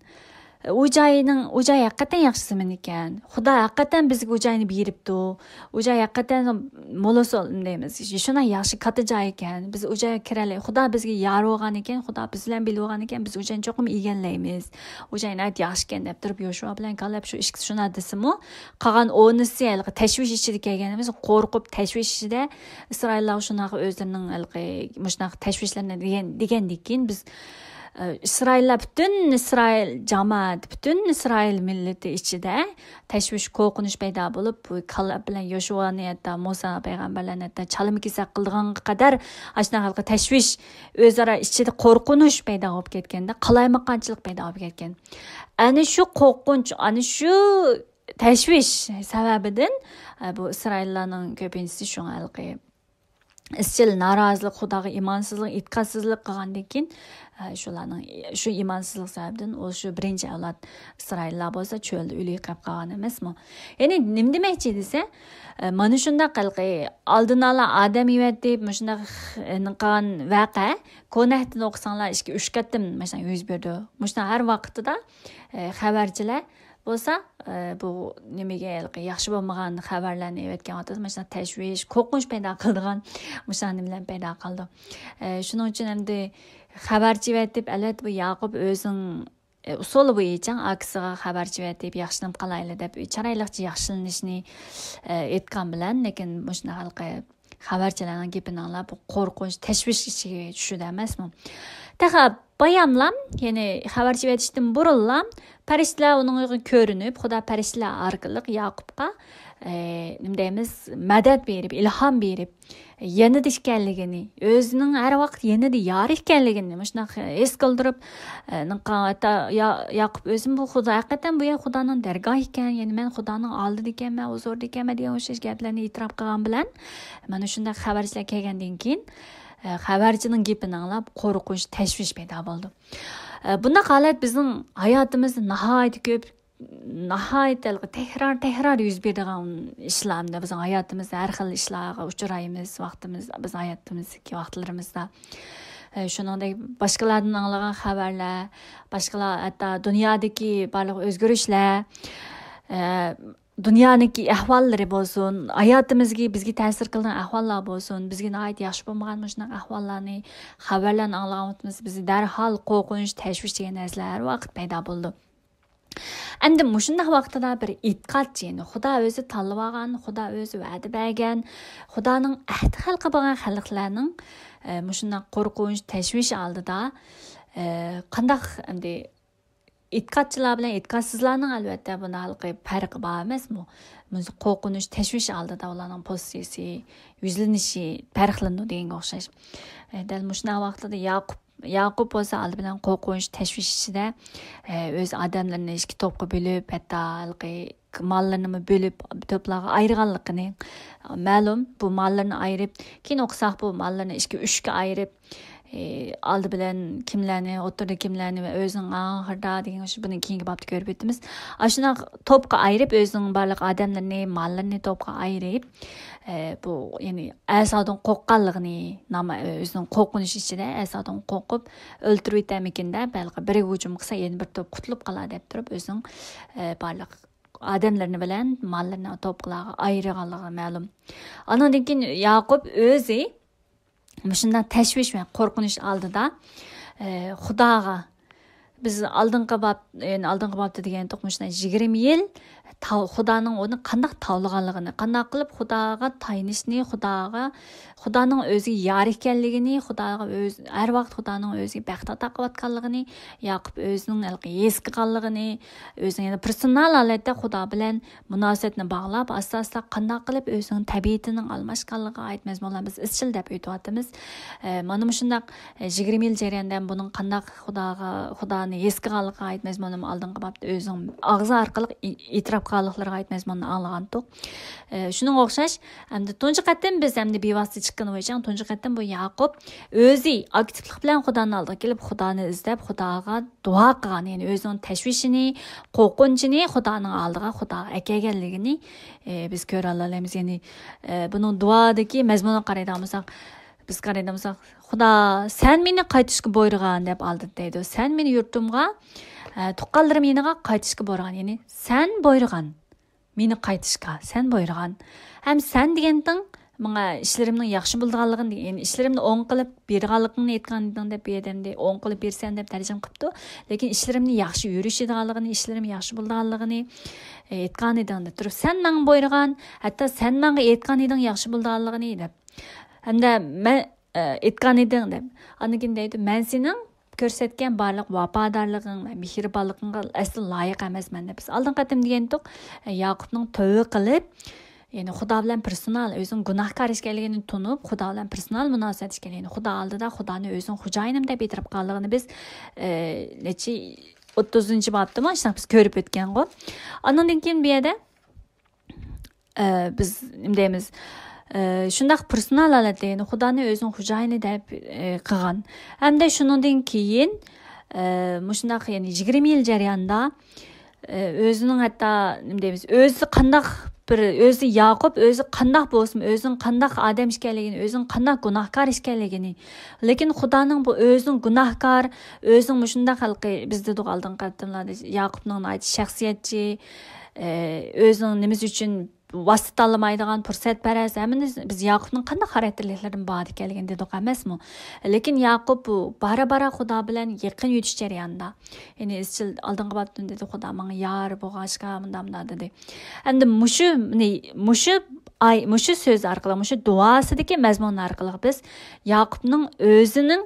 U joy haqiqatan yaxshi zamin ekan. Xudo haqiqatan bizga u joyni beribdi. U joy haqiqatan molosol deymiz. Shuna yaxshi katta joy ekan. Biz u joyga kiraylik. Xudo bizga yor bo'lgan ekan, Xudo biz bilan bilgan ekan, biz u joyni cho'qim egallaymiz. U joyni yaxshi ekan deb turib Yoshua bilan Kaleb shu ikkisi shuna desimi, qolgan o'nisi tashvish ichida kelganimiz, qo'rqib tashvish ichida Isroillar shunaqa o'zlarining mushunaqa tashvishlarini degandan keyin biz İsraillar butun İsrail jamoat, butun İsrail millati ichida tashvish, qo'rqinish paydo bo'lib, bu Kaleb bilan Yoshuani hatto Musa payg'ambarlarni hatto chalmi-kesak qilgan qadar ashuna tashvish, o'zaro ichida qo'rqinish paydo bo'lib ketganda, qalaymaqonchilik paydo bo'lib ketgan. Ana shu qo'rqinch, ana shu tashvish sababidan bu Isroillarning ko'pinchisi shunga izchil norozilik, Xudoga imonsizlik, itqatsizlik qilgandan keyin shu imonsizlik sababidan shu birinchi avlod Isroillar bo'lsa cho'lda o'lik qolib qolgan emasmi? Ya'ni nima demoqchi desa, mana shunday oldin ola odam evat deb shunday qilgan voqea Konehtni o'qisanglar 2-3 qatim mana yuz berdi. Mana har vaqtida xabarchilar bo'lsa, bu nimaga yaxshi bo'lmagan xabarlarni evatgan vaqtda mana tashvish, qo'rqinch paydo qiladigan mushanilar paydo qildi. Shuning uchun endi xabarchi deb albatta bu Yaqub o'zining usuli bo'yicha aksiga xabarchi deb yaxshilanib qolayli deb charayliqcha yaxshilanishni aytgan bilan, lekin mana halqa xabarchilarning gapini anglab qo'rqinch, tashvish ichiga tushdi emasmi? Taqa bayamlam, ya'ni xabarchi etishdan burunlam farishtalar uning ko'rinib, Xudo farishtalar orqali Yaqubga nima deymiz, madad berib, ilhom berib, yanida ekanligini, o'zining har vaqt yanida yor ekanligini shunaqa his qildirib, hatto Yaqub o'zim bu Xudo haqiqatan bu Xudoning dargohi ekan, ya'ni men Xudoning oldida ekanman, huzurida ekanman degan o'sha gaplarni e'tirof qilgan bilan mana shunday xabarchilar kelgandan keyin xabarchining gapini anglab qo'rqinch, tashvish paydo bo'ldi. Bunday holat bizning hayotimizda nihoyat ko'p tekrar yuz beradigan ishlarni bizning hayotimizda har xil ishlarga uchraymiz biz hayotimizdagi vaqtlarimizda. Shuningdek boshqalardan anglagan xabarlar, boshqalar hatto dunyodagi barliq o'zgarishlar, dunyodagi ahvollari bo'lsin, hayotimizga bizga ta'sir qilgan ahvollar bo'lsin, bizga nihoyat yaxshi bo'lmagan shunday ahvollarni, xabarlarni anglaganimiz bizni darhol qo'rqinch, tashvish degan narsalar har vaqt paydo bo'ldi. Endi mushundaq vaqtida bir e'tiqodchi, Xudo o'zi tanlab olgan, Xudo o'zi va'da bergan, Xudoning ahdi xalqi bo'lgan xalqlarning mushundaq qo'rqinch, tashvish oldida qandaq endi e'tiqodchilar bilan e'tiqodsizlarning albatta bunday farqi bor emasmi? Qo'rqinch, tashvish oldida ularning pozitsiyasi, yuzlanishi farqlanadi deganga o'xshash. Dal mushundaq vaqtida Yaqub bo'lsa oldi bilan qo'rqinch, tashvish ichida o'z odamlarini ikki to'pga bo'lib, hatto mollarini bo'lib, to'plarga ayirganligini ma'lum. Bu mollarni ayirib, keyin o'qisak bu mollarni ikki uchga ayirib, oldi bilan kimlarni, o'tirda kimlarni va o'zining oxirida degan buni keyingi bobda ko'rib o'tamiz. Shuna to'pga ayirib, o'zining barliq odamlarini, mollarni to'pga ayirib, bu ya'ni asodan qo'rqqanligini, o'zining qo'rqinish ichida asodan qo'rqib o'ltirib yetamikinda balki biri hujum qilsa yana bir to'p qutulib qoladi deb turib o'zining barliq odamlarini bilan mollarni to'plarga ayirganligi ma'lum. Andan keyin Yaqub o'zi shunday tashvish va qo'rqinish oldida Xudoga biz oldingi bobda degan to'qmishdan 20 yil Xudoning uni qanday tavlaganligini, qanday qilib Xudoga tayinishni, Xudoning o'ziga yor ekanligini, Xudoga har vaqt Xudoning o'ziga baxt ato qilayotganligini, Yaqub o'zining his qilganligini, o'zining personal holatda Xudo bilan munosabatni bog'lab, asosda qanday qilib o'zining tabiatining almashganligiga aytmaz bo'lamiz biz izchil deb aytyapmiz. Mana shunday 20 yil jarayonida buning qanday Xudoni his qilganligiga aytmaz bo'lamiz oldingi bobda o'zining og'zi orqali e'tirof qilganliklariga aytmaz bo'lamiz anglagandik. Shuning o'xshash, hamda tunji qatim biz hamda bevosita chiqqan bo'yicha tunji qatim bu Yaqub o'zi aktivlik bilan Xudoning oldiga kelib, Xudoni izlab, Xudoga duo qilgan, ya'ni o'zining tashvishini, qo'rqinchini Xudoning oldiga Xudoga akaganligini biz ko'ra olamiz. Ya'ni buning duodagi mazmunini qaraydigan biz qaraydigan Xudo sen meni qaytishga buyurgan deb oldi deydi. Sen meni yurtimga tuqqanlarim yeniga qaytishga buyurgan, ya'ni sen buyurgan. Meni qaytishga sen buyurgan. Ham sen degandan menga ishlarimning yaxshi bo'lganligini, ya'ni ishlarimni o'ng qilib berganligini aytgandan deb berdim, o'ng qilib bersan deb tarjim qilibdi. Lekin ishlarimni yaxshi yurishidganligini, ishlarim yaxshi bo'lganligini aytgan edim deb turib, sen menga buyurgan, hatto sen menga aytgan eding yaxshi bo'lganligini deb. Hamda men aytgan edim deb. Anikin deydi, men sening ko'rsatgan barliq vafodorliging va mehribonligingga asli loyiq emasman deb. Biz oldin qatim degandik, Yaqubning tövbe qilib, ya'ni Xudo bilan personal o'zining gunohkor ekanligini tunib, Xudo bilan personal munosabat ekanligini, Xudo oldida Xudoni o'zining xo'jayinim deb e'tirof qilganligini biz nechi 30-bobdami shunday biz ko'rib o'tgan-ku. Ondan keyin bu yerda biz nima deymiz? Shundaq personal holatda, ya'ni Xudoni o'zining xo'jayini deb qilgan. Hamda shundan keyin shundaq, ya'ni 20 yil jarayonida o'zining hatto nima deymiz, o'zi qandaq bir o'zi Yaqub o'zi qandaq bo'lsin, o'zining qandaq odam ekanligini, o'zining qandaq gunohkor ekanligini, lekin Xudoning bu o'zining gunohkor, o'zining shundaq xalqi bizda oldin qatimlarda Yaqubning shaxsiyatchi, o'zining nima uchun vasita tanlamaydigan fursat parast, biz Yaqubning qanday xarakterliklarini bor ekanligini dedik emasmi? Lekin Yaqub bu bara Xudo bilan yaqin yutish jarayonida, ya'ni izchil oldingi bobda dedi, Xudo menga yor bo'lg'achqa bunday dedi. Endi mushu so'z orqali, mushu duosidagi mazmun orqali biz Yaqubning o'zining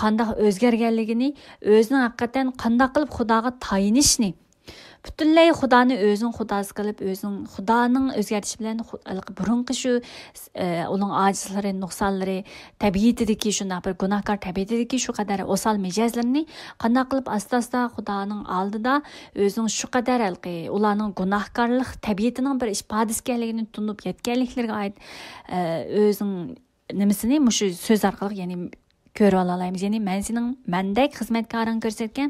qanday o'zgarganligini, o'zining haqiqatan qanday qilib Xudoga tayinishni, butunlay Xudoni o'zining xudosi qilib, o'zining Xudoning o'zgartishi bilan burunqi shu uning ojizlari, nuqsonlari, tabiatidagi shunday bir gunohkor tabiatidagi shu qadar o'sal mijozlarni qanday qilib asta-asta Xudoning oldida o'zining shu qadar ularning gunohkorlik tabiatining bir ifodasi ekanligini tunib yetganliklariga oid o'zining nimasini mushu so'z orqali ya'ni ko'rib olalaymiz. Ya'ni men sening mendek xizmatkoring ko'rsatgan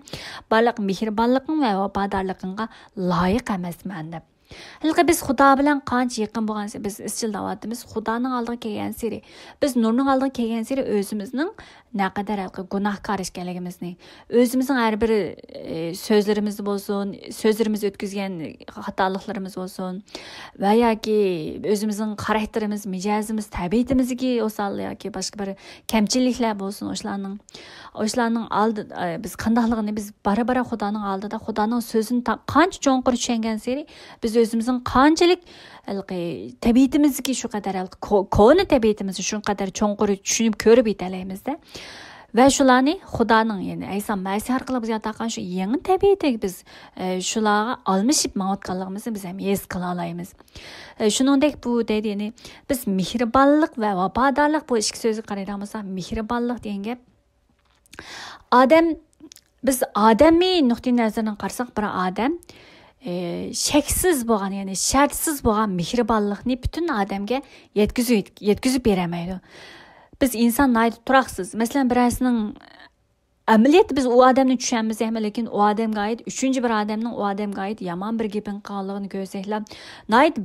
barliq mehribonliging va vafodorligingga loyiq emasman deb. Hilqi biz Xudo bilan qancha yaqin bo'lgansa biz izchil davatimiz Xudoning oldiga kelgan sari biz nurning oldiga kelgan sari o'zimizning naqadar gunohkor ekanligimizni o'zimizning har bir so'zlarimiz bo'lsin so'zlarimiz o'tkazgan xatoliklarimiz bo'lsin va yoki o'zimizning xarakterimiz mijozimiz tabiatimizga o'sal yoki boshqa bir kamchiliklar bo'lsin o'shalarning oldi biz qandayligini biz bara Xudoning oldida Xudoning so'zini qancha cho'nqir tushungan sari biz o'zimizning qanchalik tabiatimizga shu qadar koni tabiatimizni shu qadar cho'nqir tushunib ko'rib yetalaymiz-da. Va shularni Xudoning ya'ni Ayso Masih orqali bizga taqan shu yangi tabiatiga biz shularga almashib ma'notganligimizni biz ham his qila olamiz. Shuningdek bu deydi ya'ni biz mehribonlik va vafodorlik bu ikki so'zga qaraydigan mehribonlik degan gap biz odamiy nuqtai nazaridan qarasak bir odam şeksiz bo'lgan ya'ni shartsiz bo'lgan mehribonlikni butun odamga yetkazib beramaydi. Biz inson turaqsiz. Masalan, birasining amaliyat biz u odamni tushunamiz ham, lekin u odamga oid uchinchi bir odamning u odamga oid yomon bir gapini qilganligini ko'rsaklar,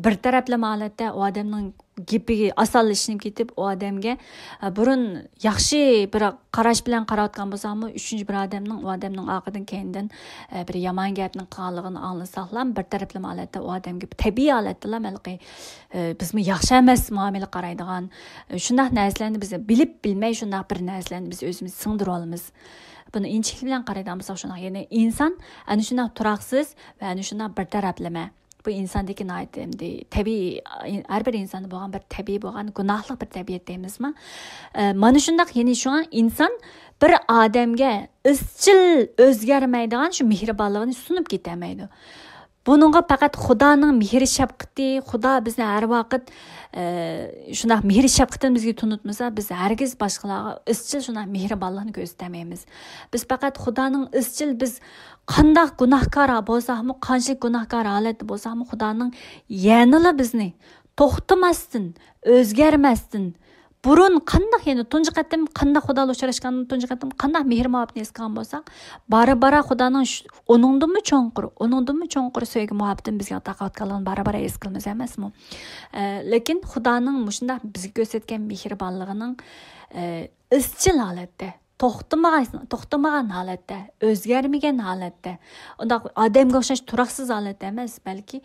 bir taraflama holatda u odamning gapiga osonlashib ketib, u odamga burun yaxshi bir qarash bilan qarayotgan bo'lsam, uchinchi bir odamning u odamning orqadan keyindan bir yomon gapni qilganligini anglasaqlar, bir taraflama holatda u odamga tabiiy holatda malqi bizmi yaxshi emas muomala qaraydigan shunday narsalarni biz bilib bilmay shunday bir narsalarni biz o'zimiz singdirib olamiz. Buni inchilik bilan qaraydigan bo'lsak, shunday ya'ni inson ana shunday turaqsiz va ana shunday bir taraflama. Bu insondagi tabiiy har bir insonda bo'lgan bir tabiiy bo'lgan gunohli bir tabiat deymizmi? Mana shunday ya'ni shu inson bir odamga izchil o'zgarmaydigan shu mehribonligini sunib ketamaydi. Bununla faqat Xudoning mehr shafqati, Xudo bizni har vaqt shunday mehr shafqatini bizga tunutmasa, biz hargiz boshqalarga izchil shunday mehribonlikni ko'rsatamaymiz. Biz faqat Xudoning izchil biz qanday gunohkor bo'lsakmi, qancha gunohkor holatda bo'lsakmi, Xudoning yanila bizni to'xtamasdan, o'zgarmasdan burun qanday ya'ni tunji qatim qanday Xudoga uchrashgandan tunji qatim qanday mehr-muhabbatni esgan bo'lsak, bara Xudoning uningdimi cho'nqir sevgi muhabbatini bizga taqayotganligini bara es qilamiz emasmi? Lekin Xudoning shunday bizga ko'rsatgan mehribonligining izchil holatda to'xtamagan holatda, o'zgarmagan holatda, undaq odamga o'xshash turaqsiz holatda emas, balki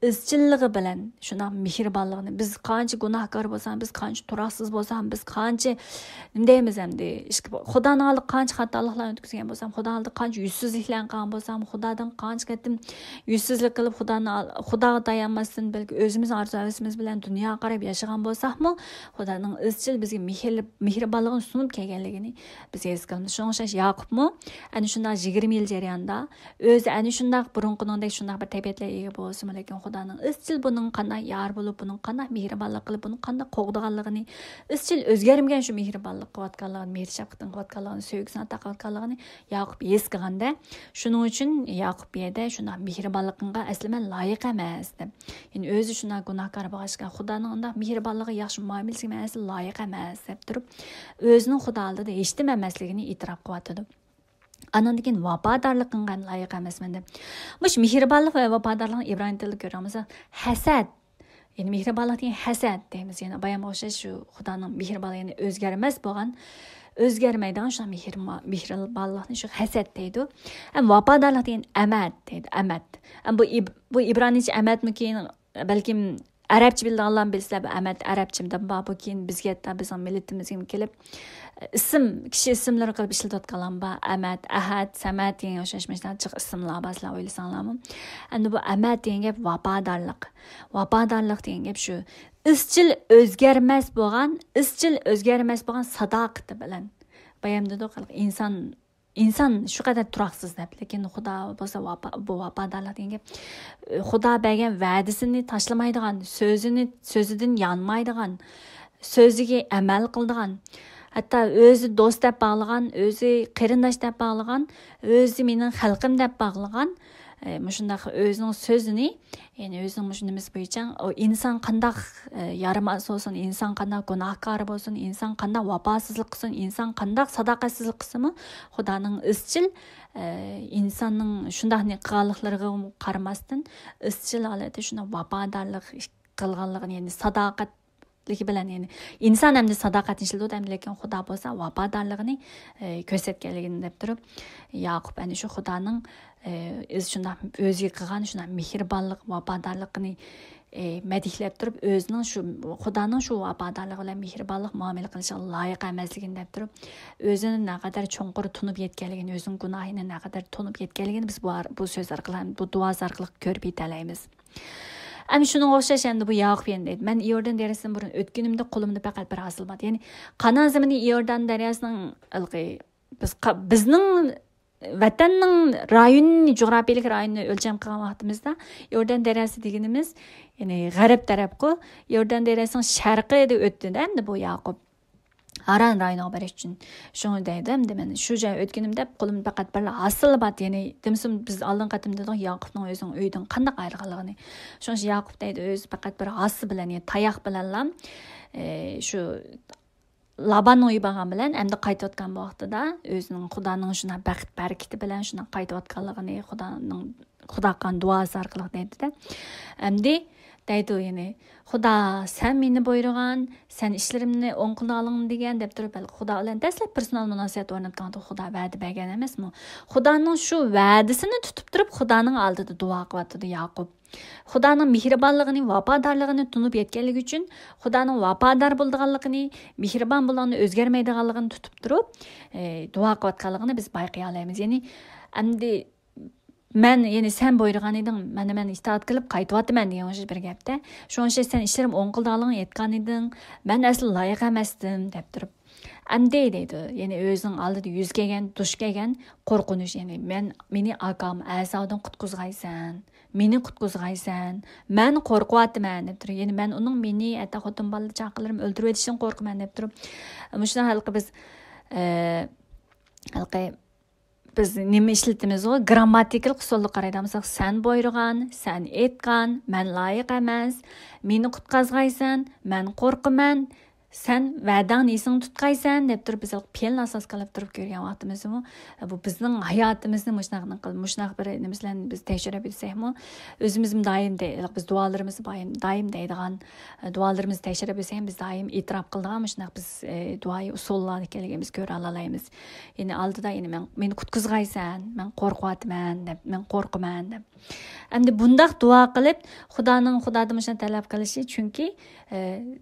izchilligi bilan shunday mehribonligini biz qancha gunohkor bo'lsak, biz qancha turaqsiz bo'lsak, biz qancha nima deymiz endi, Xudoning oldida qancha xatoliklarni o'tkazgan bo'lsam, Xudo oldida qancha yuzsizliklar qilgan bo'lsam, Xudodan qancha qatim yuzsizlik qilib Xudoga tayanmasdan balki o'zimiz orzu-havasimiz bilan dunyoga qarab yashagan bo'lsakmi, Xudoning izchil bizga mehribonligini sunib kelganligini biz his qilamiz. Shunga o'xshash Yaqubmi ana shunday 20 yil jarayonida o'zi ana shunday burunqiningdek shunday bir tabiatlarga ega bo'lsa, lekin Xudoning izchil buning qanday yor bo'lib, buning qanday mehribonlik qilib, buning qanday qo'g'diganligini, izchil o'zgarmagan shu mehribonlik qilayotganligini, mehr shafqatini qilayotganligini, sevgisini taqayotganligini Yaqub his qilganda, shuning uchun Yaqub yerda shunday mehribonlikqa aslan loyiq emas deb. Ya'ni o'zi shunday gunohkor bo'lgan, Xudoning unday mehribonligi, yaxshi muomalasiga men aslan loyiq emas deb turib, o'zining Xudo oldida hech nima emasligini e'tirof qilyotdi. Andan keyin vafodorlikqa loyiq emasman deb. Mush mehribonlik va vafodorlikni ibroy tilida ko'ramiz. Hasad, ya'ni mehribonlik degan hasad deymiz. Ya'ni bayam o'xshash shu Xudoning mehribonligini o'zgarmaydigan shu mehribonlikni shu hasad deydi. Ham vafodorlik degan amad deydi, amad. Bu ibroniycha amadmi keyin balkim Arabcha bildiğinler bilsizler, Ahmet Arapçımda bu keyin bizga bizning millatimizga kelib kishi ismlari qilib ishlatayotganlar ba Ahmet, Ahad, Samad degan o'xshashmashdan chiq ismlar bazlar o'ylasanglarmi? Endi bu Ahmet degan gap vafodorlik degan gap shu izchil o'zgarmas bo'lgan sadoqati bilan. Bayamda inson shu qadar turaqsiz deb, lekin Xudo bo'lsa bu vafodorlik degan gap Xudo bergan va'dasini tashlamaydigan, so'zidan yanmaydigan, so'ziga amal qiladigan, hatto o'zi do'st deb bog'lagan, o'zi qarindosh deb bog'lagan, o'zi mening xalqim deb bog'lagan Мұшындақ өзінің сөзіні, өзінің мұшындымыз бойынша, инсан қандақ ярымас olsun, insan қандақ günahkar болсын, insan қандақ вапасызлық қылсын, insan қандақ садақасызлық қылсымы, Құданың ізчіл, insanның шындақ не қығалықларға қармастын, ізчіл алады, шында вападарлық қылғанлығын, садақат bilan inson hamda sadoqatnishlik ham lekin xudo bo'lsa vafodorligini ko'rsatganligini deb turib Yaqub ana shu xudoning shunday o'ziga qilgan shunday mehribonlik vafodorligini madihlab turib o'zining shu xudoning shu vafodorligi bilan mehribonlik muomala qilishga loyiq emasligini deb turib o'zini naqadar cho'nqur tunib yetganligini o'zining gunohini naqadar tunib yetganligini biz bu so'z orqali bu duo orqali ko'rib yetalaymiz. Ama şunun o'xshash endi bu Yaqub endi deydi. Men Iordan daryosidan burun o'tganimda qo'limda faqat bir hosil bor. Ya'ni Qanon zamini Iordan daryosining bizning vatanning rayonini, jug'rafiyalik rayonini o'lcham qilgan vaqtimizda Iordan daryosi deganimiz, ya'ni g'arb tarafqi Iordan daryosining sharqida o'tdi-da endi bu Yaqub. Aran rayoniga barish uchun shuni deydim, men shu joy o'tganimda qo'limda faqat bir hosil bor, ya'ni demsam biz oldin qatimda Yaqubning o'zining uydan qanday ayrilganligini. Shuncha Yaqub deydi o'zi faqat bir hosil bilan, ya'ni tayoq bilan shu Laban uyi bo'lgan bilan endi qaytayotgan vaqtida o'zining Xudoning shuna baxt barakati bilan shuna qaytayotganligini Xudo qilgan duosi orqali deydi-da. Endi deydi ya'ni Xudo sen meni buyurgan, sen ishlarimni o'ng qo'lingdan degan deb turib Xudo bilan dastlab personal munosabat o'rnatgan Xudo va'da bergan emasmi? Xudoning shu va'dasini tutib turib Xudoning oldida duo qilyapti Yaqub. Xudoning mehribonligini, vafodorligini tunib yetganligi uchun Xudoning vafodor bo'lganligini, mehribon bo'lganligini, o'zgarmaydiganligini tutib turib duo qilayotganligini biz bayqay olamiz. Ya'ni endi men ya'ni sen buyurgan eding, men itoat qilib qaytyapman degan o'sha bir gapda. Shuncha sen ishlarim o'ng qo'lingdan aytgan eding, men asli loyiq emasdim deb turib. Endi deydi, ya'ni o'zining oldida yuz kelgan, dush kelgan qo'rqinish, ya'ni meni akam Asavdan qutqizgaysan, meni qutqizgaysan, men qo'rqyapman deb turib. Ya'ni men uning meni ata xotin bola chaqalarim o'ldirib etishdan qo'rqaman deb turib. Shuna halqi biz nima ishlatamiz o grammatikal usulga qaraymiz. Sen buyurgan, sen aytgan, men loyiq emas, meni qutqazgaysan, men qo'rqaman, sen va'dangni esing tutqaysan deb turib biz fe'lni asos qilib turib ko'rgan vaqtimizmi? Bu bizning hayotimizni mushunaq bir nimalarni biz tekshirib bilsakmi, o'zimizni doim biz duolarimizni doim deydigan duolarimizni tekshirib bilsak, biz doim e'tirof qiladigan mushunaq biz duoyi usullarni ekanligimizni ko'ra olamiz. Ya'ni oldida meni qutqizgaysan, men qo'rqyapman deb, men qo'rqaman deb. Endi bundaq duo qilib Xudodan shuni talab qilishi, chunki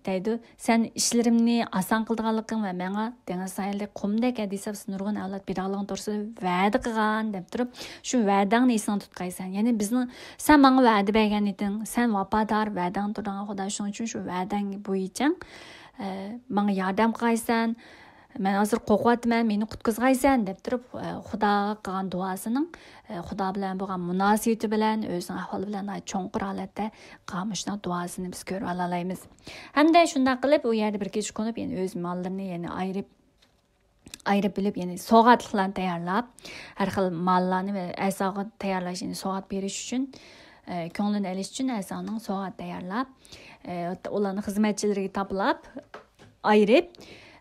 deydi, sen ishlarimni oson qilganliging va menga dengiz sayillik qumdek adisab nurg'un avlod berganliging to'g'risida va'da qilgan deb turib, shu va'dangni esing tutqaysan. Ya'ni bizni sen menga va'da bergan eding, sen vafodor va'dang turgan Xudo, shuning uchun shu va'dang bo'yicha menga yordam qilgaysan. Men hozir qo'rqyapman, meni qutqizgaysan deb turib Xudoga qilgan duosining Xudo bilan bo'lgan munosabati bilan, o'zining ahvoli bilan cho'nqur holatda qilgan duosini biz ko'rib olamiz. Hamda shunday qilib u yerda bir kech qo'nib, ya'ni o'z mollarini ya'ni ayirib bilib, ya'ni sog'atliklarni tayyorlab, har xil mollarni va asoga tayyorlash, ya'ni sog'at berish uchun, ko'nglini olish uchun asoning sog'at tayyorlab, ularni xizmatchilariga toplab, ayirib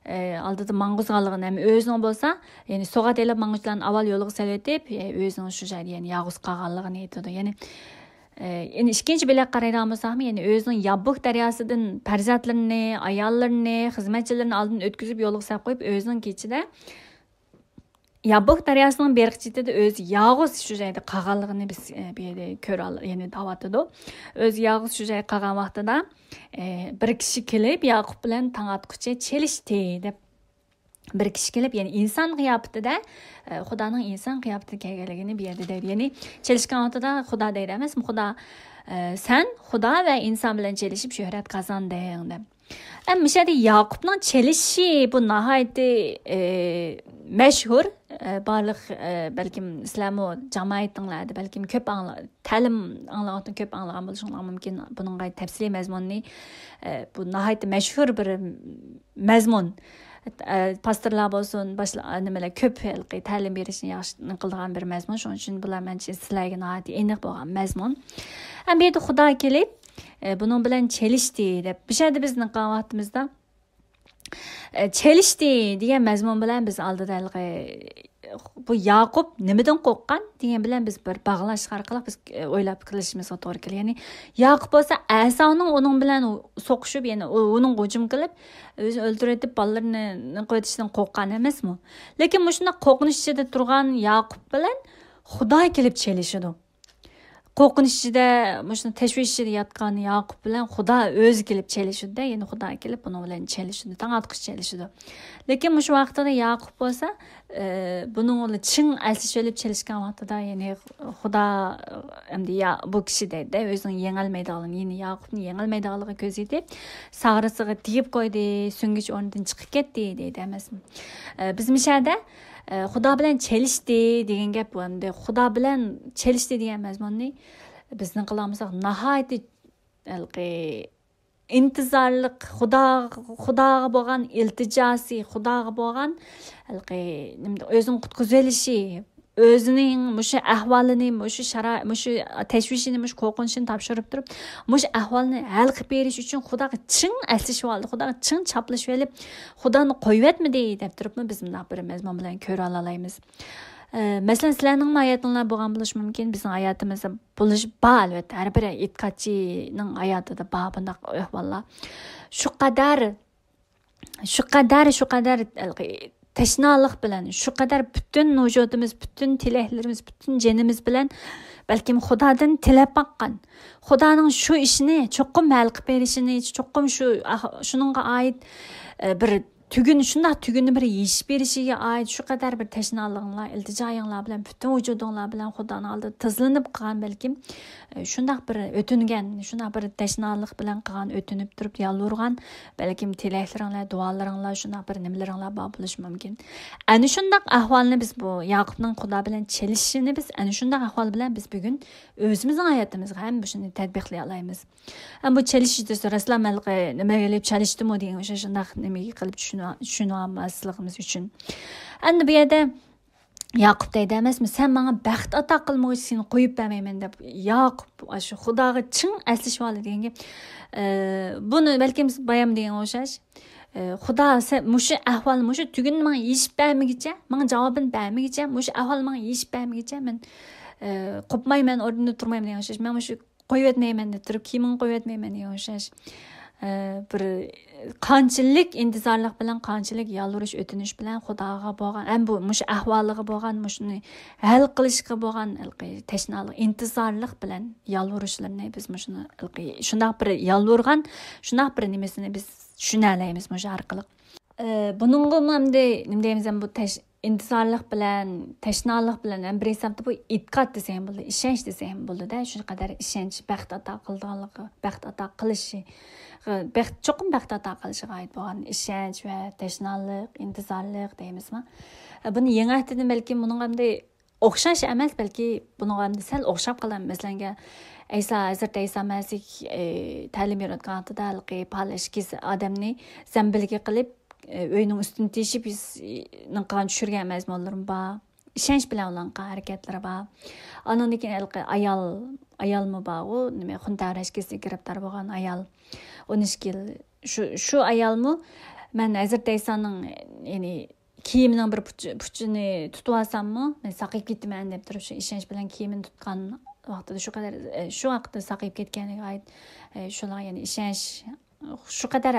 aldida mang'uzganligini ham o'zining bo'lsa, ya'ni so'g'at elib mang'uzlarni avval yo'liga salatib, o'zining shu joyda ya'ni yog'iz qolganligini aytadi. Ya'ni ikkinchi belak qaraydigan bo'lsakmi, ya'ni o'zining Yabbuk daryosidan farzandlarini, ayollarini, xizmatchilarini oldin o'tkazib yo'liga solib qo'yib, o'zining kechida Yabbuk daryosining berk chetida o'zi yog'iz shu joyda qolganligini biz bu yerda ko'ra, ya'ni davatidi. O'zi yog'iz shu joyda qolgan vaqtida bir kishi kelib Yaqub bilan tong otqucha chelishdi deb bir kishi kelib, ya'ni inson qiyofatida Xudoning inson qiyofatida kelganligini bu yerda deydi. Ya'ni chelishgan vaqtida Xudo deydi emasmi? Xudo sen Xudo va inson bilan chelishib shuhrat qozonding deb. Hem şerde Yakup'ның çelişi bu nahayeti meşhur barlıq belkim İslamı cemaatınlarda belkim köp ta'lim anlağıtın köp anlağan buluşunlar mümkün bunun gayet tefsili mezmunni bu nahayeti meşhur bir mezmun pastorlar bolsun başla nimeler köp ta'lim berişini yaxshi qilgan bir mezmun shuning uchun bular menimcha sizlarga nahayeti aniq bo'lgan mezmun ham bu yerda Xudo kelib bunun bilan çelişdi deb bir şeyde bizning qavatimizda çelişdi degan mazmun bilan biz oldida bu Yakup nimadan qo'rqqan degan bilan biz bir bog'lash orqali biz o'ylab qilishimizga to'g'ri keladi. Ya'ni Yakup bo'lsa Asavning uning bilan so'qishib, ya'ni uning hujum qilib, o'zini o'ldirib bolalarini qo'yishdan qo'rqqan emasmi? Lekin shunda qo'rqinish ichida turgan Yakup bilan Xudo kelib chelishidi. Qo'rqinish ichida, shuni tashvish ichida yotgan Yakup bilan Xudo o'zi kelib chelishdi, ya'ni Xudo kelib buni bilan chelishdi, tang'atqish chelishdi. Lekin shu vaqtda Yakup bo'lsa, buning o'zi chin aslish olib chelishgan vaqtida, ya'ni Xudo endi bu kishi deydi, o'zini yengolmaydiganligini, ya'ni Yakupni yengolmaydiganligini ko'z etib, sag'risiga tegib qo'ydi, so'ngich o'rnidan chiqib ketdi deydi emasmi? Biz mishada Xudo bilan chelishdi degan gap bu endi Xudo bilan chelishdi degan mazmunni bizning qilamisak nihoyatda intizorlik Xudoga bo'lgan iltijosi, Xudoga bo'lgan o'zini qutqizib olishi, o'zining mushu ahvolini, mushu tashvishini, mushu qo'rqinchini topshirib turib, mushu ahvolni hal qilib berish uchun Xudoga chin aslashib oldi, Xudoga chin chaplashib olib, Xudoni qo'yvatmidi deb turibmi biz bunday bir mazmun bilan ko'ra olamiz. Masalan, sizlarning hayotinglar bo'lgan bo'lishi mumkin, bizning hayotimizda bo'lish bor, albatta, har bir e'tiqodchining hayotida bor bunday ahvollar. Shu qadar teşnalık bilen, şu kadar bütün vücudumuz, bütün tileklerimiz, bütün cenimiz bilen belki Xudodan tilep bakkan. Xudoning şu işini, çokum hal qilib berishini, çokum şununğa ait bir tügünü bir yiyip berişiga ait şu kadar bir teşnalıqlar, iltijoyinglar bilen, bütün vücudinglar bilen Xudoning oldida tizlanib qolgan belki shunday bir o'tingan, shunday bir teşnalık bilen qolgan o'tinib turib yalvurgan belki tilaklaringlar, duolaringlar, shunday bir nimalaringlar bor bo'lishi mumkin. Ana shunday ahvolni biz bu Yakupning Xudo bilan chelishishini biz ana shunday ahvol bilan biz bugun o'zimizning hayotimizga ham shuni tatbiqlay olamiz. Bu chelishishda so'raslar nima qilib chelishdim degan o'sha shunday nimaga qilib tushunolmasligimiz uchun. Endi bu yerda Yakup deydi emasmi, sen bana baxt ato qilmoq seni qo'yib bermayman deb. Yakup shu Xudoga chin aslashib oldi deganga buni balkim bayam degan o'xshash. Xudo mushu ahvol, mushu tugunni menga yechib bermagicha, menga javobini bermagicha, mushu ahvol menga yechib bermagicha men qopmayman, o'rnimda turmayman degan o'xshash. Men mushu qo'yib etmayman deb turib, kimini qo'yib etmayman degan o'xshash. Bir qanchalik intizorlik bilan, qanchalik yalvurish, o'tinish bilan Xudoga bo'lgan, ham bu mush ahvoliga bo'lgan, mushni hal qilishga bo'lgan tashnalik, intizorlik bilan yalvurishlarini biz mushuni shunday bir yalvurgan, shunday bir nimasini biz tushuna olamiz mush orqali. Buningga hamda nima deymiz, bu intizorlik bilan, tashnalik bilan ham bir hisobda bu e'tiqod desa ham bo'ladi, ishonch desa ham bo'ladi-da, shu qadar ishonch, baxt ato qilganligi, baxt ato qilishi, cho'qim baxt ato qilishiga oid bo'lgan ishonch va tashnalik, intizorlik deymizmi? Buni yangidan balki buning hamda o'xshash emas, balki buning hamda sal o'xshab qolar. Masalan, Hazrat Isa Masih ta'lim berayotganida palashkiz odamni zambilga qilib o'yining ustini teshib qilgan tushirgan mazmunlarim bor. Ishonch bilan ulangan harakatlari bor. Ondan keyin ayolmi bor, u nima xuntarashkasiga giribdor bo'lgan ayol. 13 yil shu ayolmi men Hazrat Isaning ya'ni kiyimining bir puchini tutib olsammi, men saqib ketaman deb turib shu ishonch bilan kiyimini tutgan vaqtida shu vaqtda saqib ketganiga oid shular, ya'ni ishonch shu qadar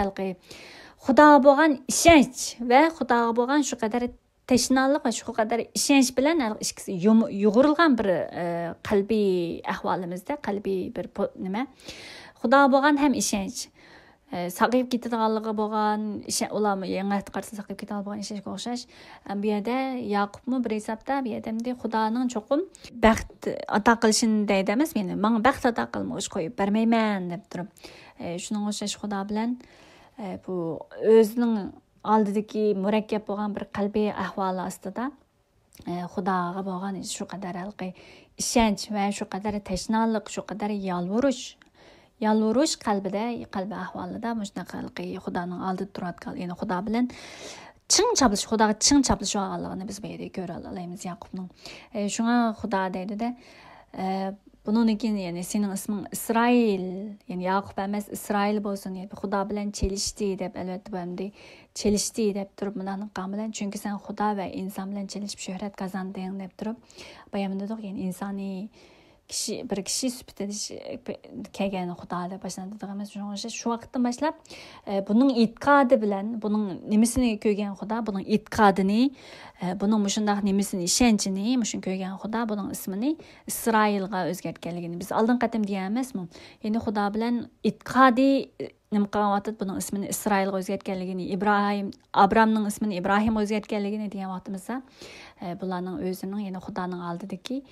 Xudoga bo'lgan ishonch va Xudoga bo'lgan shu qadar tashnalik va shu qadar ishonch bilan ikkisi yo'g'rilgan bir qalbiy ahvolimizda, qalbiy bir nima, Xudoga bo'lgan ham ishonch, saqib ketadiganligi bo'lgan, ularni yangi qarsa saqib ketadigan bo'lgan ishonchga o'xshash. Bu yerda Yaqubmi bir hisobda bu yerda Xudoning cho'qim baxt ato qilishini deydi emas, meni menga baxt ato qilmoq qo'yib bermayman deb turib, shuning o'xshash Xudo bilan bu o'zining oldidagi murakkab bo'lgan bir qalbiy ahvoli ostida xudoga bo'lgan shu qadar ishonch va shu qadar tashnalik, shu qadar yalvurish qalbi ahvolida shunaqa xudoning oldida turadigan, ya'ni xudo bilan xudoga ching chaplashib olganligini biz bu yerda ko'ra olamiz Yaqubning. Shunga xudo deydi-da, bundan keyin yani senin ismin İsrail, yani Yaqub emas İsrail bo'lsin, yani xudo bilan chelishdi deb, albatta bu hamda chelishdi deb turib bundan qilgan bilan, chunki sen xudo va inson bilan chelishib shuhrat qozonding deb turib, bu yerda yani insoniy bir kishi sifatida kelgan xudo deb boshlanadigan. Shu vaqtdan boshlab buning e'tiqodi bilan, buning nimasini ko'rgan xudo, buning e'tiqodini, buning shunday nimasini, ishonchini, shuni ko'rgan xudo buning ismini Isroilga o'zgartganligini biz oldin qatim deyamizmi? Ya'ni xudo bilan e'tiqodi nima qilyapti, buning ismini Isroilga o'zgartganligini, Abramning ismini Ibrohim o'zgartganligini degan vaqtimizda bularning o'zining, ya'ni xudoning oldidagi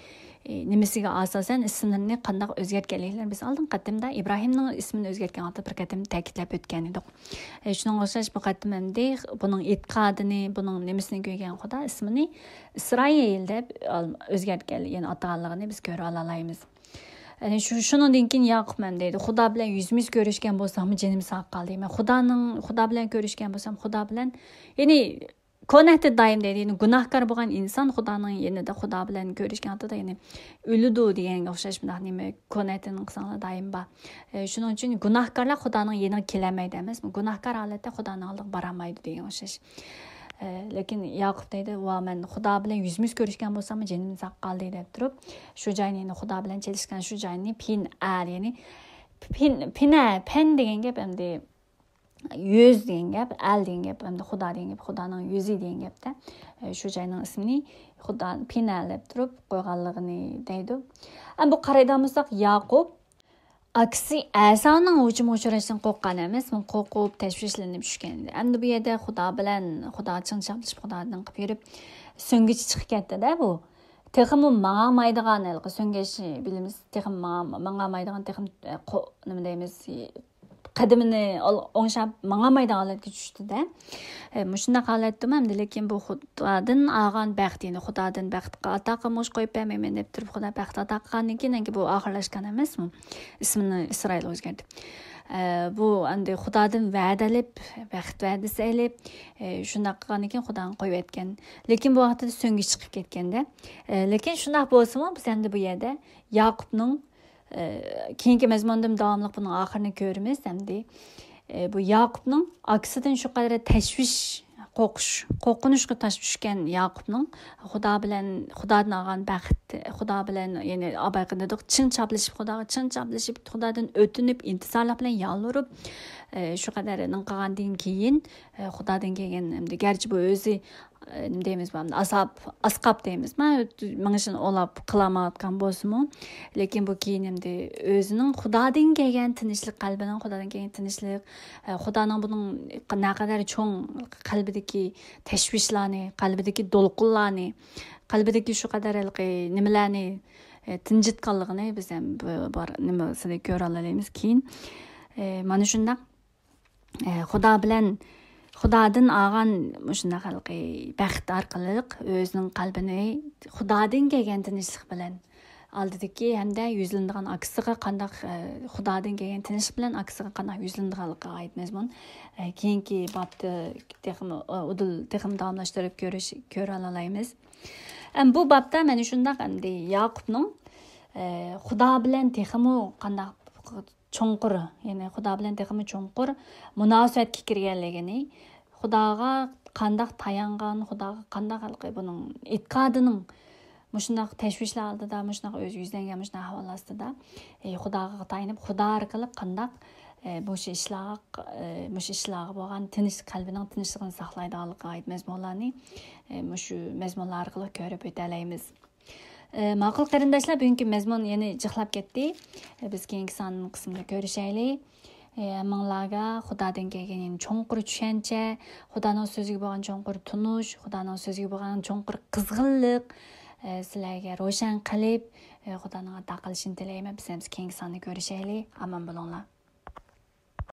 nimasiga asosan ismlarini qanday o'zgartganliklarini biz oldin qatimda Ibrohimning ismini o'zgartgan vaqtda bir qatim ta'kidlab o'tgan edik. Shuning o'xshash bu qatimda buning e'tiqodini, buning nimasini ko'rgan xudo ismini Isroil deb o'zgartganligini, ya'ni ataganligini biz ko'ra olamiz. Yani shundan keyin Yaqub men deydi, xudo bilan yuzma-yuz ko'rishgan bo'lsam jinim sog' qoldi. Men xudo bilan ko'rishgan bo'lsam, xudo bilan, ya'ni konatda doim deydi, ya'ni gunohkor bo'lgan inson xudoning yanida xudo bilan ko'rishganda ya'ni o'lidi deganga o'xshash bunday nima konatini qilsanglar doim bor. Shuning uchun gunohkorlar xudoning yeniga kelmaydi emas, gunohkor holatda xudoning oldiga borolmaydi degan o'xshash. Lekin Yaqub deydi, "Va men xudo bilan yuzma-yuz ko'rishgan bo'lsam, jinim sog' qoldi" deb turib, shu joyni xudo bilan chelishgan shu joyni ya'ni pen degan gap endi yüz degan gap, al degan gap, endi xudo degan gap, xudoning yuzi degan gapda shu joyning ismini xudo pinal deb turib qo'yganligini deydi. Bu qaraydigan bo'lsak, Yaqub aksi Asavning hujum uchrashdan qo'rqqan emas, qo'rqib, tashvishlanib tushgan. Endi bu yerda xudo bilan, xudo chin chaplashib xudodan qilib yurib, so'nggichi chiqib ketdi-da bu. Texmi mang'amaydigan, so'nggichi bilamiz, texmi mang'amaydigan, texmi nima deymiz, qadimini o'ngshab mang'amaydigan holatga tushdi-da. Shunday holatda ham, lekin bu xudodan olgan baxt, ya'ni xudodan baxtga ato qilmoq qo'yib bermayman deb turib, xudo baxt ato qilgandan keyin bu oxirlashgan emasmi? Ismini Isroil o'zgardi. Bu endi xudodan va'dalib, baxt va'dasi olib, shunday qilgandan keyin xudoni qo'yib aytgan. Lekin bu vaqtda so'nggi chiqib ketganda, lekin shunday bo'lsa-mu, biz endi bu yerda Yaqubning keyingi mazmunda davomli buning oxirini ko'ramiz. Endi bu Yaqubning aksidan shu qadar tashvish, qo'rqinishga tushgan Yaqubning xudodan olgan baxt, xudo bilan, ya'ni abayqindiq chin chaplashib, xudoga chin chaplashib, xudodan o'tinib, intizorlik bilan yolvorib, shu qadarining qilgandan keyin xudodan kelgan, endi garchi bu o'zi nima deymiz, bu asqab deymiz, mingishini olab qilamayotgan bo'lsa-mu, lekin bu keyin endi o'zining xudodan kelgan tinchlik, qalbining xudodan kelgan tinchlik, xudoning buning naqadar cho'ng qalbidagi tashvishlarni, qalbidagi to'lqinlarni, qalbidagi shu qadar nimalarni tinchitganligini biz ham bor nimasini ko'ra olamiz. Keyin mana shunday xudodan olgan shunday baxt orqali o'zining qalbini xudodan kelgan tinchlik bilan oldidagi hamda yuzlanadigan aksiga qanday xudodan kelgan tinchlik bilan aksiga qanday yuzlanadiganligiga oid mazmun keyingi bobda texm davomlashtirib ko'ra olamiz. Bu bobda mana shunday endi Yaqubning xudo bilan texmi qanday cho'nqur, ya'ni xudo bilan texmi cho'nqur munosabatga kirganligini, xudoga qanday tayangan, xudoga qanday buning e'tiqodining mushunaq tashvishlar oldida, mushunaq o'z yuzlangan mushunaq ahvol ostida xudoga tayanib, xudo orqali qanday mush ishlarga bo'lgan tinch qalbining tinchligini saqlaydiganligiga oid mazmunlarni shu mazmunlar orqali ko'rib o'talaymiz. Ma'qul qarindoshlar, bugungi mazmun yana jiqlab ketdi. Biz keyingi son qismida ko'rishaylik. Minglarga xudodan kelgan cho'nqur tushuncha, xudoning so'ziga bo'lgan cho'nqur tunish, xudoning so'ziga bo'lgan cho'nqur qizg'inlik sizlarga ro'shan qilib, xudoning ato qilishini tilayman. Biz keyingi sonni ko'rishaylik. Omon bo'linglar.